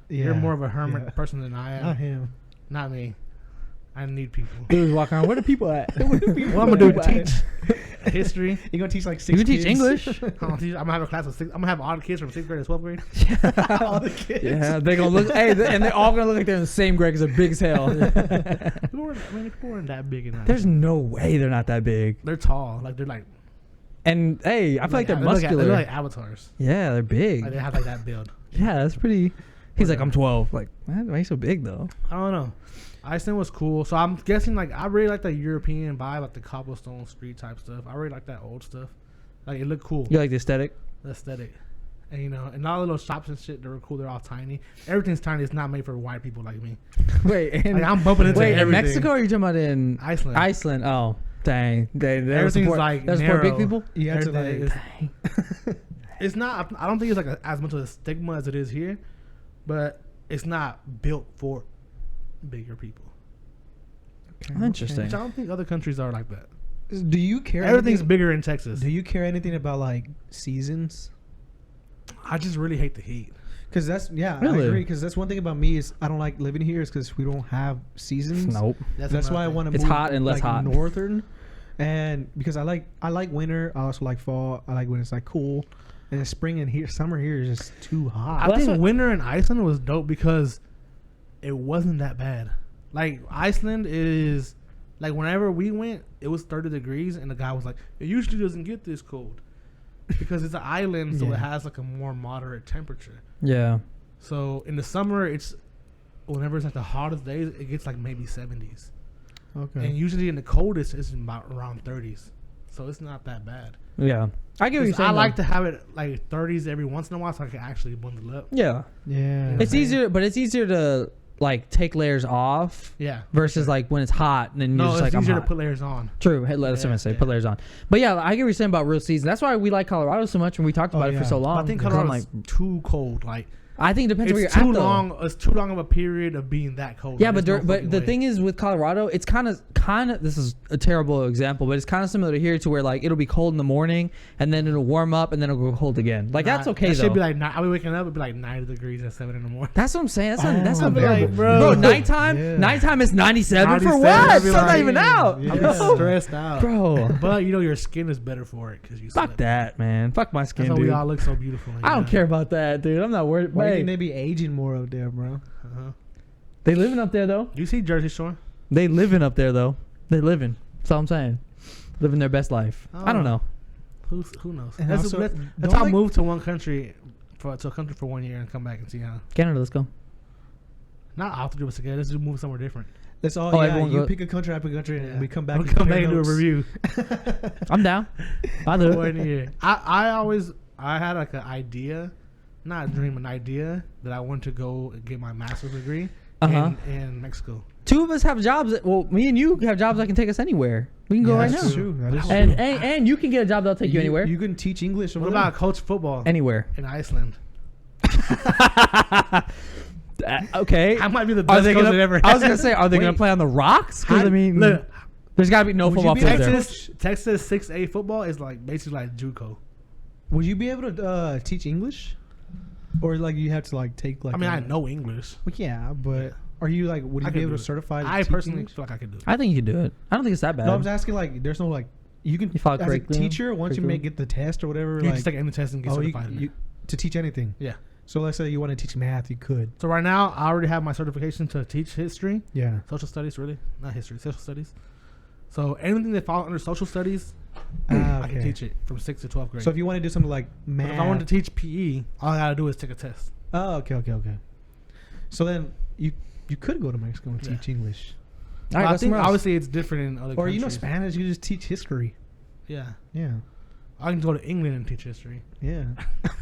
Speaker 1: Yeah.
Speaker 3: You're more of a hermit
Speaker 1: Yeah.
Speaker 3: person than I am.
Speaker 1: Not him.
Speaker 3: Not me. I need people.
Speaker 2: Dudes walking around. Where the people at?
Speaker 3: What I'm gonna do? Teach history.
Speaker 1: You gonna teach like
Speaker 2: You
Speaker 1: 6
Speaker 2: can teach
Speaker 1: kids?
Speaker 2: English.
Speaker 3: I'm gonna have a class of 6. I'm gonna have odd kids from 6th grade to 12th grade.
Speaker 1: All the kids.
Speaker 2: Yeah, they're gonna look. Hey, and they're all gonna look like they're in the same grade because they're big as hell.
Speaker 3: People weren't that big in
Speaker 2: There's no way they're not that big.
Speaker 3: They're tall. Like they're like.
Speaker 2: And hey, I feel like they're muscular.
Speaker 3: They're like avatars.
Speaker 2: Yeah, they're big.
Speaker 3: Like they have like that build.
Speaker 2: Yeah, that's pretty. He's like, I'm 12. Like, man, why are you so big though?
Speaker 3: I don't know. Iceland was cool. So I'm guessing like I really like the European vibe, like the cobblestone street type stuff. I really like that old stuff. Like it looked cool.
Speaker 2: You like the aesthetic?
Speaker 3: The aesthetic. And you know, and all the little shops and shit, they were cool. They're all tiny. Everything's tiny. It's not made for white people like me.
Speaker 2: Wait, and,
Speaker 3: Like I'm bumping into
Speaker 2: wait, in
Speaker 3: everything.
Speaker 2: Mexico? Or are you talking about in
Speaker 3: Iceland.
Speaker 2: Iceland? Oh, dang. They
Speaker 3: Everything's
Speaker 2: support,
Speaker 3: like
Speaker 2: they support big
Speaker 3: narrow.
Speaker 2: people.
Speaker 1: You have to
Speaker 3: Everything
Speaker 1: like.
Speaker 3: is- It's not. I don't think it's like as much of a stigma as it is here, but it's not built for bigger people.
Speaker 2: Interesting.
Speaker 3: Which I don't think other countries are like that.
Speaker 1: Do you care?
Speaker 3: Everything's
Speaker 1: anything-
Speaker 3: bigger in Texas.
Speaker 1: Do you care anything about like seasons?
Speaker 3: I just really hate the heat.
Speaker 1: Because that's I
Speaker 2: Really?
Speaker 1: agree. Because that's one thing about me is I don't like living here is because we don't have seasons.
Speaker 2: Nope.
Speaker 1: That's why I want to.
Speaker 2: It's hot and less hot.
Speaker 1: Northern, and because I like winter. I also like fall. I like when it's like cool, and then spring and here summer here is just too hot.
Speaker 3: I think winter in Iceland was dope because it wasn't that bad. Like Iceland is like whenever we went, it was 30 degrees, and the guy was like, "It usually doesn't get this cold because it's an island, so
Speaker 1: Yeah.
Speaker 3: it has like a more moderate temperature."
Speaker 2: Yeah.
Speaker 3: So in the summer, it's whenever it's like the hottest days, it gets like maybe 70s,
Speaker 1: Okay.
Speaker 3: and usually in the coldest, it's about around 30s. So it's not that bad.
Speaker 2: Yeah. I get what you're
Speaker 3: 'Cause
Speaker 2: saying.
Speaker 3: I like
Speaker 2: though.
Speaker 3: to have it like 30s every once in a while, so I can actually bundle up.
Speaker 2: Yeah.
Speaker 1: Yeah.
Speaker 2: It's easier, but it's easier to like take layers off
Speaker 3: Yeah.
Speaker 2: versus like when it's hot and then
Speaker 3: No,
Speaker 2: you're just
Speaker 3: it's
Speaker 2: like, I'm
Speaker 3: easier to
Speaker 2: hot.
Speaker 3: put layers on.
Speaker 2: True. Hey, that's what I'm
Speaker 3: Yeah,
Speaker 2: saying.
Speaker 3: yeah.
Speaker 2: Put layers on. But yeah, I get what you're saying about real season. That's why we like Colorado so much, and we talked about it for
Speaker 1: yeah.
Speaker 2: so long.
Speaker 3: I think
Speaker 2: 'Cause I'm
Speaker 3: Colorado's
Speaker 2: like,
Speaker 3: too cold. Like
Speaker 2: I think it depends where you're
Speaker 3: it's too
Speaker 2: at, though.
Speaker 3: long. It's too long of a period of being that cold.
Speaker 2: Yeah,
Speaker 3: Like,
Speaker 2: but
Speaker 3: there's no
Speaker 2: but
Speaker 3: fucking
Speaker 2: the
Speaker 3: way.
Speaker 2: thing is with Colorado, it's kind of this is a terrible example, but it's kind of similar to here to where like it'll be cold in the morning and then it'll warm up and then it'll go cold again. Like that's okay
Speaker 3: That
Speaker 2: though.
Speaker 3: should be like I'll be waking up. It'd be like 90 degrees at 7 in the morning.
Speaker 2: That's what I'm saying. That's
Speaker 1: Oh,
Speaker 2: not
Speaker 1: I'd be
Speaker 2: unbearable.
Speaker 3: like, bro.
Speaker 2: nighttime
Speaker 1: Yeah.
Speaker 2: nighttime is 97 for
Speaker 3: 97,
Speaker 2: what?
Speaker 3: I'd
Speaker 2: Sun's
Speaker 3: be
Speaker 2: not
Speaker 3: like,
Speaker 2: even out.
Speaker 1: yeah.
Speaker 3: I'll be
Speaker 2: No.
Speaker 3: stressed out,
Speaker 2: Bro,
Speaker 3: But you know your skin is better for it because you.
Speaker 2: fuck
Speaker 3: slept.
Speaker 2: that, man. Fuck my skin,
Speaker 3: That's why we
Speaker 2: dude.
Speaker 3: all look so beautiful.
Speaker 2: I don't care about that, dude. I'm not worried.
Speaker 1: Why do you
Speaker 2: Hey,
Speaker 1: think they be aging more up there, bro?
Speaker 2: they living up there though.
Speaker 3: Do you see Jersey Shore?
Speaker 2: They living up there though. They living. That's all I'm saying. Living their best life.
Speaker 3: Oh.
Speaker 2: I don't know.
Speaker 3: Who knows?
Speaker 1: And
Speaker 3: Let's,
Speaker 1: also,
Speaker 3: let's
Speaker 1: don't
Speaker 3: all
Speaker 1: like-
Speaker 3: move to one country to a country for 1 year and come back and see how.
Speaker 2: Canada, let's go.
Speaker 3: Not all to do us together. Let's just move somewhere different.
Speaker 1: That's all.
Speaker 2: Oh,
Speaker 1: yeah,
Speaker 2: everyone
Speaker 1: you
Speaker 2: go-
Speaker 1: pick a country, I pick a country, and we come back.
Speaker 3: We'll
Speaker 1: and
Speaker 3: come
Speaker 1: compare
Speaker 3: back and do a
Speaker 1: notes.
Speaker 3: review.
Speaker 2: I'm down. I do it.
Speaker 3: 1 year. I had like an idea, not a dream, an idea that I wanted to go and get my master's degree in Mexico.
Speaker 2: Two of us have jobs. Well, me and you have jobs that can take us anywhere. We can go
Speaker 1: Yeah,
Speaker 2: right
Speaker 1: that's
Speaker 2: now.
Speaker 1: true. That is
Speaker 2: And,
Speaker 1: true.
Speaker 2: and you can get a job that'll take you anywhere.
Speaker 1: You can teach English.
Speaker 3: What about coach football
Speaker 2: Anywhere.
Speaker 3: in Iceland?
Speaker 2: Okay.
Speaker 3: I might be the
Speaker 2: Are
Speaker 3: best
Speaker 2: they
Speaker 3: coach
Speaker 2: gonna?
Speaker 3: that ever.
Speaker 2: I was gonna say, are they gonna
Speaker 1: Wait.
Speaker 2: play on the rocks? Because I mean,
Speaker 3: look,
Speaker 2: there's gotta be no
Speaker 1: Would you
Speaker 2: football
Speaker 1: be
Speaker 2: field there.
Speaker 3: Texas 6A football is like basically like JUCO.
Speaker 1: Would you be able to teach English, or like you have to like take like?
Speaker 3: I mean,
Speaker 1: a-
Speaker 3: I know English.
Speaker 1: Well, yeah, but are you like? Would
Speaker 3: I
Speaker 1: you be
Speaker 3: could
Speaker 1: able
Speaker 3: do
Speaker 1: to
Speaker 3: it.
Speaker 1: certify? to
Speaker 3: I
Speaker 1: teach
Speaker 3: personally
Speaker 1: English?
Speaker 3: feel like I could do it.
Speaker 2: I think you can do it. I don't think it's that bad.
Speaker 1: No, I'm just asking. Like, there's no like. You can
Speaker 2: You follow
Speaker 1: as a
Speaker 2: curriculum?
Speaker 1: teacher once you
Speaker 2: Curriculum?
Speaker 1: make get the test or whatever.
Speaker 3: You
Speaker 1: like,
Speaker 3: just take any test and get
Speaker 1: oh,
Speaker 3: certified in it.
Speaker 1: to teach anything.
Speaker 3: Yeah.
Speaker 1: So let's say you want to teach math, you could.
Speaker 3: So right now, I already have my certification to teach history,
Speaker 1: Yeah.
Speaker 3: social studies, really, not history, social studies. So anything that falls under social studies,
Speaker 1: Ah,
Speaker 3: I can
Speaker 1: okay.
Speaker 3: teach it from 6th to 12th grade.
Speaker 1: So if you want to do something like
Speaker 3: But
Speaker 1: math,
Speaker 3: if I wanted to teach PE, all I gotta do is take a test.
Speaker 1: oh, okay. So then you could go to Mexico and
Speaker 3: Yeah.
Speaker 1: teach English,
Speaker 2: All right,
Speaker 3: But
Speaker 2: go
Speaker 3: I think
Speaker 2: somewhere else.
Speaker 3: obviously it's different in other
Speaker 1: or
Speaker 3: countries.
Speaker 1: you know Spanish. You just teach history.
Speaker 3: Yeah.
Speaker 1: Yeah.
Speaker 3: I can go to England and teach history.
Speaker 1: Yeah.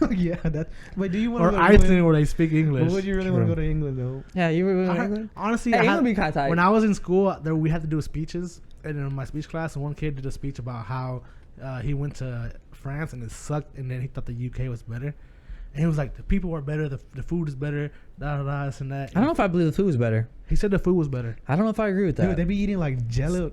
Speaker 1: Yeah. That. Wait, do you want
Speaker 3: Or
Speaker 1: to go to
Speaker 3: Iceland
Speaker 1: England?
Speaker 3: where they speak English.
Speaker 1: But would you really want to go to England though?
Speaker 2: Yeah, you were going to
Speaker 3: I-
Speaker 2: England?
Speaker 3: Honestly,
Speaker 2: Hey,
Speaker 3: I
Speaker 2: England
Speaker 3: had,
Speaker 2: be kind of tight.
Speaker 3: when I was in school, there we had to do speeches. And in my speech class, one kid did a speech about how he went to France and it sucked, and then he thought the UK was better. And he was like, the people are better, the food is better, da da da, this and that.
Speaker 2: I don't know if I believe the food was better.
Speaker 3: He said the food was better,
Speaker 2: I don't know if I agree with that.
Speaker 1: Dude, they be eating like jello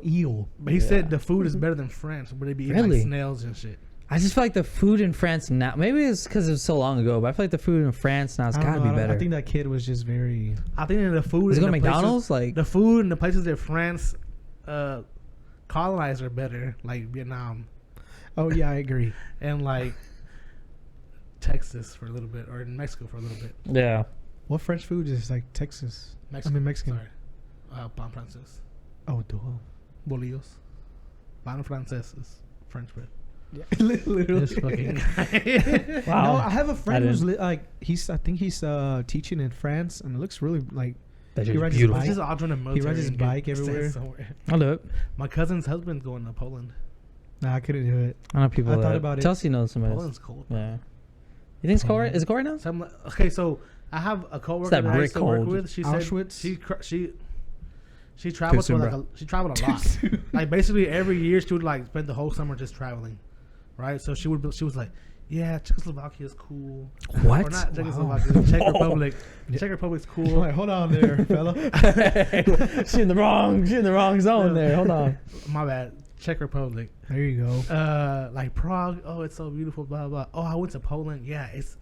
Speaker 1: eel.
Speaker 3: but he
Speaker 2: Yeah.
Speaker 3: said the food is better than France, where they be eating
Speaker 2: Really?
Speaker 3: like snails and shit.
Speaker 2: I just feel like the food in France now, maybe it's because it was so long ago, but I feel like the food in France now has
Speaker 1: I don't
Speaker 2: got to
Speaker 1: know,
Speaker 2: be
Speaker 1: I don't-
Speaker 2: better.
Speaker 1: I think that kid was just very.
Speaker 3: I think that the food
Speaker 2: Is it
Speaker 3: in
Speaker 2: going to
Speaker 3: the places-
Speaker 2: McDonald's? Like,
Speaker 3: the food and the places that France colonized are better, like Vietnam
Speaker 1: Oh yeah, I agree.
Speaker 3: and like Texas for a little bit, or in Mexico for a little bit.
Speaker 2: yeah.
Speaker 1: What French food is like Texas? I mean Mexican.
Speaker 3: Sorry. Pan francés.
Speaker 1: Oh, duh.
Speaker 3: Bolillos. Pan francés is French bread.
Speaker 1: Yeah, literally.
Speaker 3: This fucking guy.
Speaker 2: Wow.
Speaker 1: No, I have a friend
Speaker 2: I
Speaker 1: who's like I think he's teaching in France, and it looks really like
Speaker 2: That's
Speaker 1: He
Speaker 2: just
Speaker 1: rides his
Speaker 2: beautiful.
Speaker 3: He's just all doing the military.
Speaker 1: rides his
Speaker 3: and
Speaker 1: bike
Speaker 3: get sent
Speaker 1: everywhere.
Speaker 3: somewhere.
Speaker 2: I'll do it.
Speaker 3: My cousin's husband's going to Poland.
Speaker 1: nah, I couldn't do it.
Speaker 2: I know people
Speaker 1: I thought
Speaker 2: that.
Speaker 1: about it.
Speaker 2: Chelsea knows somebody.
Speaker 3: Poland's cold.
Speaker 2: Yeah. You think it's cold?
Speaker 1: Poland.
Speaker 2: Is it cold right now?
Speaker 3: So I'm like, okay, so I have a coworker
Speaker 2: that
Speaker 3: that I
Speaker 2: brick
Speaker 3: used to work
Speaker 2: cold.
Speaker 3: with. She said
Speaker 1: Auschwitz?
Speaker 3: she traveled
Speaker 2: soon,
Speaker 3: to
Speaker 2: bro.
Speaker 3: she traveled a lot. Like basically every year she would like spend the whole summer just traveling, right? So she was like, yeah, Czechoslovakia is cool.
Speaker 2: What?
Speaker 3: Or not
Speaker 1: Wow.
Speaker 3: Czechoslovakia, the Czech Republic.
Speaker 1: Yeah.
Speaker 3: Czech Republic's
Speaker 1: I'm
Speaker 3: cool.
Speaker 1: like, hold on there, fella.
Speaker 2: She in the wrong zone there. Hold on.
Speaker 3: My bad. Czech Republic.
Speaker 1: There you go.
Speaker 3: Like Prague. Oh, it's so beautiful. Blah blah. Oh, I went to Poland. Yeah, it's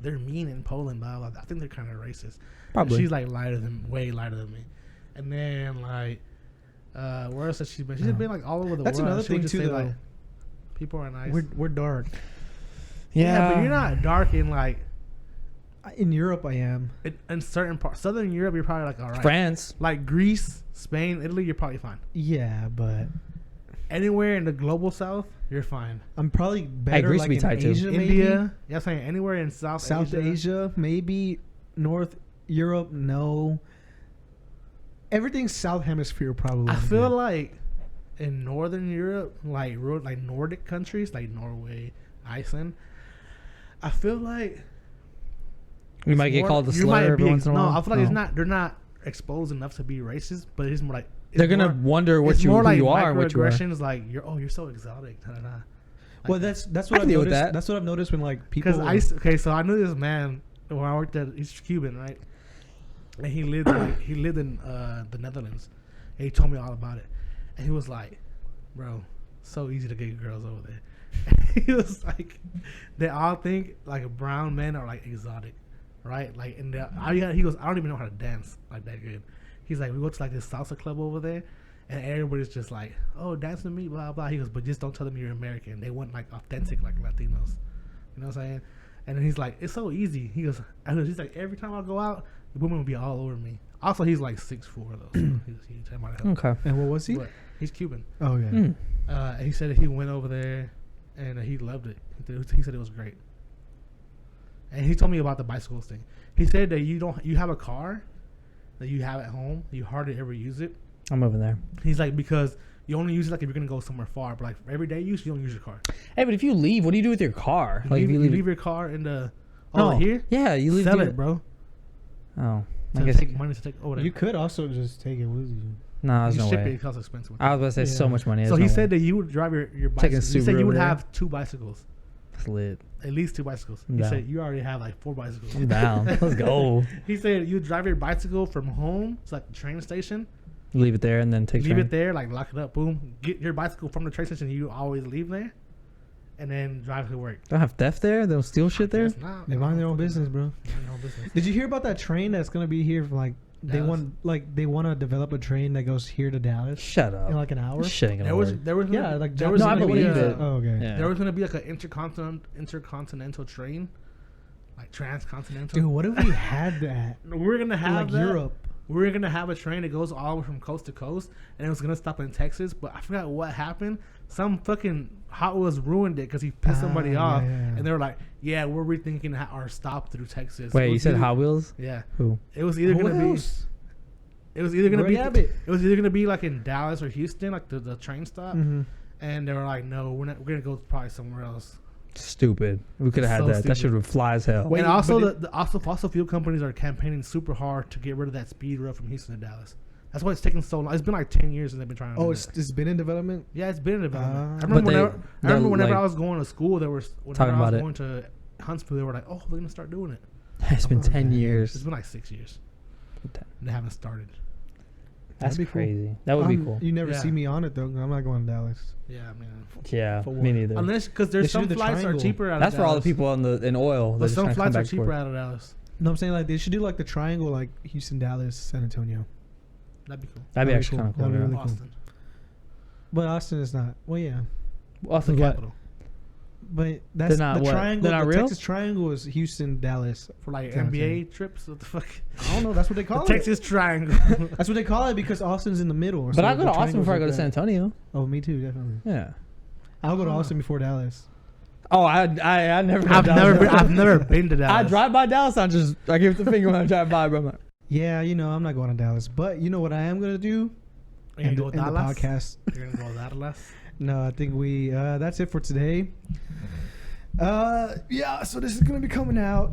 Speaker 3: they're mean in Poland. Blah blah. I think they're kind of racist.
Speaker 2: Probably.
Speaker 3: She's like way lighter than me. And then like, where else has she been? She's been like all over the
Speaker 1: That's
Speaker 3: world.
Speaker 1: another
Speaker 3: She would
Speaker 1: thing
Speaker 3: just
Speaker 1: too,
Speaker 3: say,
Speaker 1: though.
Speaker 3: like, people are nice.
Speaker 1: We're dark.
Speaker 3: Yeah, but you're not dark in like
Speaker 1: In Europe, I am.
Speaker 3: in certain parts. Southern Europe, you're probably like all right.
Speaker 2: France.
Speaker 3: Like Greece, Spain, Italy, you're probably fine.
Speaker 1: Yeah, but
Speaker 3: Anywhere in the global south, you're fine.
Speaker 1: I'm probably better
Speaker 2: Greece
Speaker 1: like
Speaker 2: would be
Speaker 1: in
Speaker 2: tight, too.
Speaker 1: Asia, maybe.
Speaker 3: India, yeah, I'm saying anywhere in South
Speaker 1: Asia, maybe North Europe, no. Everything South Hemisphere probably.
Speaker 3: I
Speaker 1: is
Speaker 3: feel
Speaker 1: good.
Speaker 3: like in Northern Europe, like Nordic countries, like Norway, Iceland, I feel like
Speaker 2: We might get
Speaker 3: more-
Speaker 2: called a
Speaker 3: you
Speaker 2: slur
Speaker 3: might
Speaker 2: every
Speaker 3: be
Speaker 2: once in a while.
Speaker 3: No, I feel like
Speaker 2: No.
Speaker 3: they're not exposed enough to be racist, but it's more like
Speaker 2: They're gonna wonder what
Speaker 3: it's
Speaker 2: you
Speaker 3: more
Speaker 2: who
Speaker 3: like
Speaker 2: you are and what you are.
Speaker 3: microaggressions, like you're so exotic. Da, da, da.
Speaker 1: Well,
Speaker 3: Like
Speaker 1: that's
Speaker 2: I
Speaker 1: what
Speaker 2: can
Speaker 1: I've
Speaker 2: deal with
Speaker 1: noticed.
Speaker 2: that.
Speaker 1: That's what I've noticed when like people.
Speaker 3: because so I knew this man when I worked at he's Cuban, right? And he lived in the Netherlands, and he told me all about it. And he was like, "Bro, so easy to get girls over there." He was like, "They all think like brown men are like exotic, right? Like, and he goes, I don't even know how to dance like that good." He's like, "We go to like this salsa club over there." And everybody's just like, "Oh, dance with me, blah blah." He goes, "But just don't tell them you're American. They want like authentic, like Latinos." You know what I'm saying? And then he's like, "It's so easy." He goes, he's like, "Every time I go out, the women will be all over me." Also, he's like 6'4" though. So he's huge. That might help.
Speaker 2: Okay.
Speaker 1: And what was he?
Speaker 3: But he's Cuban.
Speaker 1: Oh yeah.
Speaker 2: Mm.
Speaker 3: He said that he went over there, and he loved it. He said it was great. And he told me about the bicycles thing. He said that you have a car that you have at home, you hardly ever use it.
Speaker 2: I'm over there.
Speaker 3: He's like, because you only use it like if you're gonna go somewhere far, but like for everyday use, you don't use your car.
Speaker 2: Hey, but if you leave, what do you do with your car? Like if
Speaker 3: you
Speaker 2: you leave,
Speaker 3: leave your car in the
Speaker 2: No.
Speaker 3: here.
Speaker 2: Yeah, you leave.
Speaker 3: Sell
Speaker 2: your-
Speaker 3: it, bro.
Speaker 2: Oh, I
Speaker 3: To
Speaker 2: guess.
Speaker 3: take money to take over there.
Speaker 1: You could also just take it with you.
Speaker 2: No, there's
Speaker 3: You
Speaker 2: no
Speaker 3: ship it,
Speaker 2: way.
Speaker 3: it costs expensive.
Speaker 2: I was about to say so
Speaker 1: Yeah.
Speaker 2: much money.
Speaker 3: So
Speaker 2: there's
Speaker 3: he
Speaker 2: no
Speaker 3: said
Speaker 2: way.
Speaker 3: that you would drive your
Speaker 2: Take a
Speaker 3: bicycle. He said
Speaker 2: Subaru
Speaker 3: you would
Speaker 2: over
Speaker 3: have 2 bicycles,
Speaker 2: That's lit.
Speaker 3: at least 2 bicycles.
Speaker 2: I'm
Speaker 3: He
Speaker 2: down.
Speaker 3: said you already have like 4 bicycles.
Speaker 2: I'm down. Let's go.
Speaker 3: He said you drive your bicycle from home to like the train station,
Speaker 2: Leave it there and then take.
Speaker 3: leave
Speaker 2: train.
Speaker 3: it there, like lock it up, boom. Get your bicycle from the train station you always leave there, and then drive to work.
Speaker 2: Don't have theft there. They don't steal shit there.
Speaker 3: Guess not.
Speaker 1: They mind their own business, bro.
Speaker 3: Mind their own business.
Speaker 1: Did you hear about that train that's gonna be here? For like
Speaker 3: Dallas?
Speaker 1: they want to develop a train that goes here to Dallas
Speaker 2: Shut up.
Speaker 1: in like an hour.
Speaker 2: This shit ain't gonna
Speaker 3: There was
Speaker 2: work.
Speaker 3: there was gonna,
Speaker 1: Yeah, like
Speaker 3: there was
Speaker 2: No, I
Speaker 3: gonna be
Speaker 2: believe
Speaker 3: a-
Speaker 2: it.
Speaker 1: Oh, okay.
Speaker 2: Yeah.
Speaker 3: There was gonna be like an intercontinental train, like transcontinental.
Speaker 1: Dude, what if we had that?
Speaker 3: We're gonna
Speaker 1: In
Speaker 3: have
Speaker 1: like
Speaker 3: that.
Speaker 1: Europe.
Speaker 3: We were gonna have a train that goes all the way from coast to coast, and it was gonna stop in Texas. But I forgot what happened. Some fucking Hot Wheels ruined it because he pissed somebody
Speaker 1: Ah,
Speaker 3: off,
Speaker 1: yeah, yeah.
Speaker 3: and they were like, "Yeah, we're rethinking our stop through Texas."
Speaker 2: Wait,
Speaker 3: It
Speaker 2: you
Speaker 3: was
Speaker 2: said
Speaker 3: either-
Speaker 2: Hot Wheels?
Speaker 3: Yeah,
Speaker 2: Who?
Speaker 3: it was either
Speaker 1: Who
Speaker 3: gonna be.
Speaker 1: else?
Speaker 3: It was either gonna
Speaker 1: Greg
Speaker 3: be.
Speaker 1: Abbott.
Speaker 3: It was either gonna be like in Dallas or Houston, like the train stop,
Speaker 1: Mhm.
Speaker 3: and they were like, "No, we're gonna go probably somewhere else."
Speaker 2: Stupid. We could have had
Speaker 3: So
Speaker 2: that. That
Speaker 3: stupid.
Speaker 2: shit would fly as hell.
Speaker 1: Wait,
Speaker 3: and also,
Speaker 1: but
Speaker 3: the fossil fuel companies are campaigning super hard to get rid of that speed rail from Houston to Dallas. That's why it's taking so long. It's been like 10 years since they've been trying to.
Speaker 1: Oh,
Speaker 3: do
Speaker 1: it's
Speaker 3: that.
Speaker 1: been in development.
Speaker 3: Yeah, it's been in development.
Speaker 1: But
Speaker 3: I remember
Speaker 2: they-
Speaker 3: whenever
Speaker 2: like,
Speaker 3: I was going to school, there was whenever
Speaker 2: talking
Speaker 3: I was
Speaker 2: about it.
Speaker 3: going to Huntsville, they were like, "Oh, they're gonna start doing it."
Speaker 2: It's been 10
Speaker 3: It's
Speaker 2: years.
Speaker 3: been like 6 years. And they haven't started.
Speaker 2: That's
Speaker 1: That'd be cool.
Speaker 2: crazy. That would be cool.
Speaker 1: You never
Speaker 3: Yeah.
Speaker 1: see me on it though. 'Cause I'm not going to Dallas.
Speaker 3: Yeah, I mean,
Speaker 2: Yeah,
Speaker 1: For
Speaker 2: me
Speaker 1: what?
Speaker 2: neither.
Speaker 3: unless because
Speaker 1: They
Speaker 3: there's
Speaker 1: should do
Speaker 3: some
Speaker 1: the
Speaker 3: flights are
Speaker 1: triangle.
Speaker 3: cheaper out
Speaker 2: That's
Speaker 3: of
Speaker 2: for all the
Speaker 3: Dallas,
Speaker 2: people in oil.
Speaker 3: but
Speaker 2: They're just
Speaker 3: some
Speaker 2: trying to come
Speaker 3: flights are
Speaker 2: back
Speaker 3: cheaper
Speaker 2: forth.
Speaker 3: out of Dallas.
Speaker 1: No, I'm saying like they should do like the triangle, like Houston, Dallas, San Antonio.
Speaker 3: That'd be cool.
Speaker 2: That'd be
Speaker 1: That'd be
Speaker 2: actually
Speaker 1: cool.
Speaker 2: kind of cool.
Speaker 1: That'd be
Speaker 2: Yeah.
Speaker 1: really cool.
Speaker 3: Austin,
Speaker 1: But Austin is not. Well, yeah.
Speaker 2: Austin's
Speaker 3: the
Speaker 2: what?
Speaker 3: capital
Speaker 1: But that's
Speaker 2: They're not
Speaker 1: the
Speaker 2: what?
Speaker 1: triangle.
Speaker 2: They're not
Speaker 1: the
Speaker 2: real?
Speaker 1: Texas Triangle is Houston, Dallas.
Speaker 3: for like
Speaker 1: San Antonio.
Speaker 3: NBA trips. What the fuck?
Speaker 1: I don't know. That's what they
Speaker 3: The
Speaker 1: call it.
Speaker 3: Texas Triangle.
Speaker 1: That's what they call it because Austin's in the middle.
Speaker 2: But
Speaker 1: so
Speaker 2: I'll go
Speaker 1: the
Speaker 2: to Austin
Speaker 1: triangle's
Speaker 2: before I
Speaker 1: like
Speaker 2: go to
Speaker 1: that.
Speaker 2: San Antonio.
Speaker 1: Oh, me too, definitely.
Speaker 2: Yeah.
Speaker 1: I'll go to
Speaker 3: Oh.
Speaker 1: Austin before Dallas.
Speaker 2: Oh, I never.
Speaker 3: I've never been to Dallas.
Speaker 2: I drive by Dallas. I give the finger when I drive by, bro. I'm like,
Speaker 1: Yeah, I'm not going to Dallas. But you know what I am gonna do?
Speaker 3: Are you
Speaker 1: In
Speaker 3: gonna
Speaker 1: the
Speaker 3: go Dallas?
Speaker 1: podcast.
Speaker 3: You're gonna go Dallas.
Speaker 1: No, I think we. That's it for today. Yeah. So this is gonna be coming out.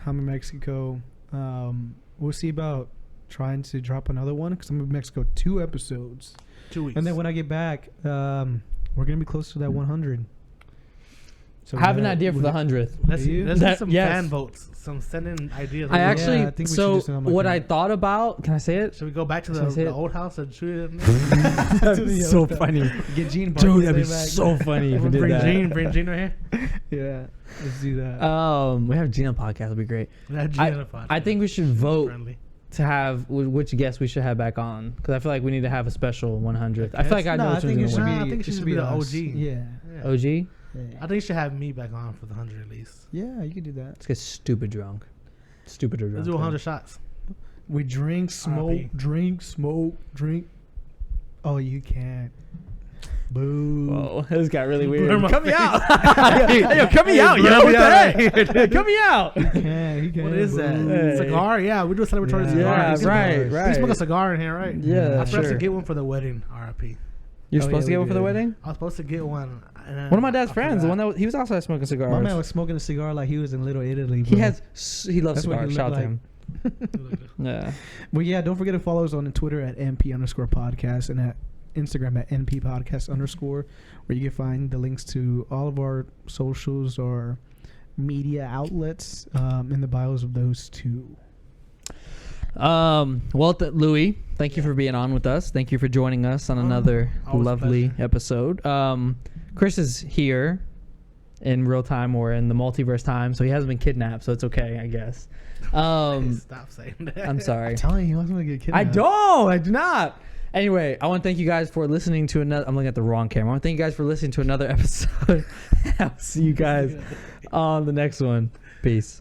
Speaker 1: I'm in Mexico. We'll see about trying to drop another one because I'm in Mexico 2 episodes,
Speaker 3: 2 weeks.
Speaker 1: and then when I get back, we're gonna be close to that 100. So
Speaker 2: I have an idea for the 100th.
Speaker 3: let's
Speaker 1: you?
Speaker 3: get
Speaker 2: That-
Speaker 3: some
Speaker 2: yes.
Speaker 3: fan votes. Some send in ideas.
Speaker 2: I
Speaker 1: Yeah,
Speaker 2: actually.
Speaker 1: I think we should
Speaker 2: So
Speaker 1: just do something like
Speaker 2: what
Speaker 1: that.
Speaker 2: I thought about? Can I say it?
Speaker 3: Should we go back to
Speaker 2: Can I say
Speaker 3: the
Speaker 2: it?
Speaker 3: old house and shoot it? In
Speaker 1: To the
Speaker 2: so
Speaker 1: other-
Speaker 2: funny,
Speaker 1: Get Gene.
Speaker 2: dude.
Speaker 1: Barkley
Speaker 2: That'd be
Speaker 1: back.
Speaker 2: so funny if we did
Speaker 3: bring
Speaker 2: that.
Speaker 3: Bring Gene right here.
Speaker 1: Yeah, let's do that.
Speaker 2: We have Gina podcast. That'd be great.
Speaker 3: That Gene on the podcast.
Speaker 2: I think we should vote
Speaker 3: Friendly.
Speaker 2: to have which guest we should have back on because I feel like we need to have a special 100th. I feel like I know
Speaker 1: No, I
Speaker 2: which
Speaker 1: think it
Speaker 2: one's
Speaker 1: should
Speaker 2: gonna
Speaker 1: be.
Speaker 3: I think it should be the
Speaker 1: us.
Speaker 3: OG.
Speaker 1: Yeah.
Speaker 3: Yeah.
Speaker 2: win. OG.
Speaker 3: I think you should have me back on for the 100 at least.
Speaker 1: Yeah, you could do that.
Speaker 2: Let's get stupid drunk. Stupider drunk.
Speaker 3: Let's do 100 shots.
Speaker 1: We drink, smoke,
Speaker 3: R.I.P.
Speaker 1: drink, smoke, drink. Oh, you can't. Boo.
Speaker 2: Whoa, this got really
Speaker 3: Blur
Speaker 2: weird.
Speaker 3: my
Speaker 2: Cut me
Speaker 3: face.
Speaker 2: out. Hey, yo, cut me out,
Speaker 3: blur
Speaker 2: yo.
Speaker 3: me
Speaker 2: What the
Speaker 3: out
Speaker 2: heck? Cut me out.
Speaker 1: He can't.
Speaker 3: What is that?
Speaker 1: Boo.
Speaker 2: Hey.
Speaker 3: Cigar? Yeah, we do a celebratory
Speaker 1: Yeah.
Speaker 3: cigar.
Speaker 2: Yeah,
Speaker 3: We smoke-
Speaker 2: right,
Speaker 3: We
Speaker 2: right.
Speaker 3: smoke a cigar in here, right?
Speaker 2: Yeah,
Speaker 3: I forgot
Speaker 2: sure.
Speaker 3: to get one for the wedding. R.I.P.
Speaker 2: You're
Speaker 1: Oh,
Speaker 2: supposed
Speaker 1: yeah,
Speaker 2: to get
Speaker 1: we
Speaker 2: one for the
Speaker 1: did.
Speaker 2: wedding?
Speaker 3: I was supposed to get one. And
Speaker 2: One of my dad's
Speaker 3: I
Speaker 2: friends, the
Speaker 3: forgot.
Speaker 2: one that he was outside smoking cigars.
Speaker 1: My man was smoking a cigar like he was in Little Italy.
Speaker 2: he
Speaker 1: bro.
Speaker 2: he loves
Speaker 1: That's what he
Speaker 2: cigars. Shout out to
Speaker 1: looked
Speaker 2: him. Yeah.
Speaker 1: But yeah, don't forget to follow us on Twitter at @MP_podcast and at Instagram at NP_podcast_, where you can find the links to all of our socials or media outlets in the bios of those two.
Speaker 2: Well, Louis, thank you for being on with us. Thank you for joining us on another
Speaker 3: always a
Speaker 2: lovely
Speaker 3: pleasure.
Speaker 2: episode. Chris is here in real time or in the multiverse time, so he hasn't been kidnapped, so it's okay, I guess.
Speaker 3: Stop saying that.
Speaker 2: I'm sorry.
Speaker 1: I'm telling you, he wants me to get kidnapped.
Speaker 2: I do not. Anyway, I want to thank you guys for listening to another. I'm looking at the wrong camera. I want to thank you guys for listening to another episode. I'll see you guys on the next one. Peace.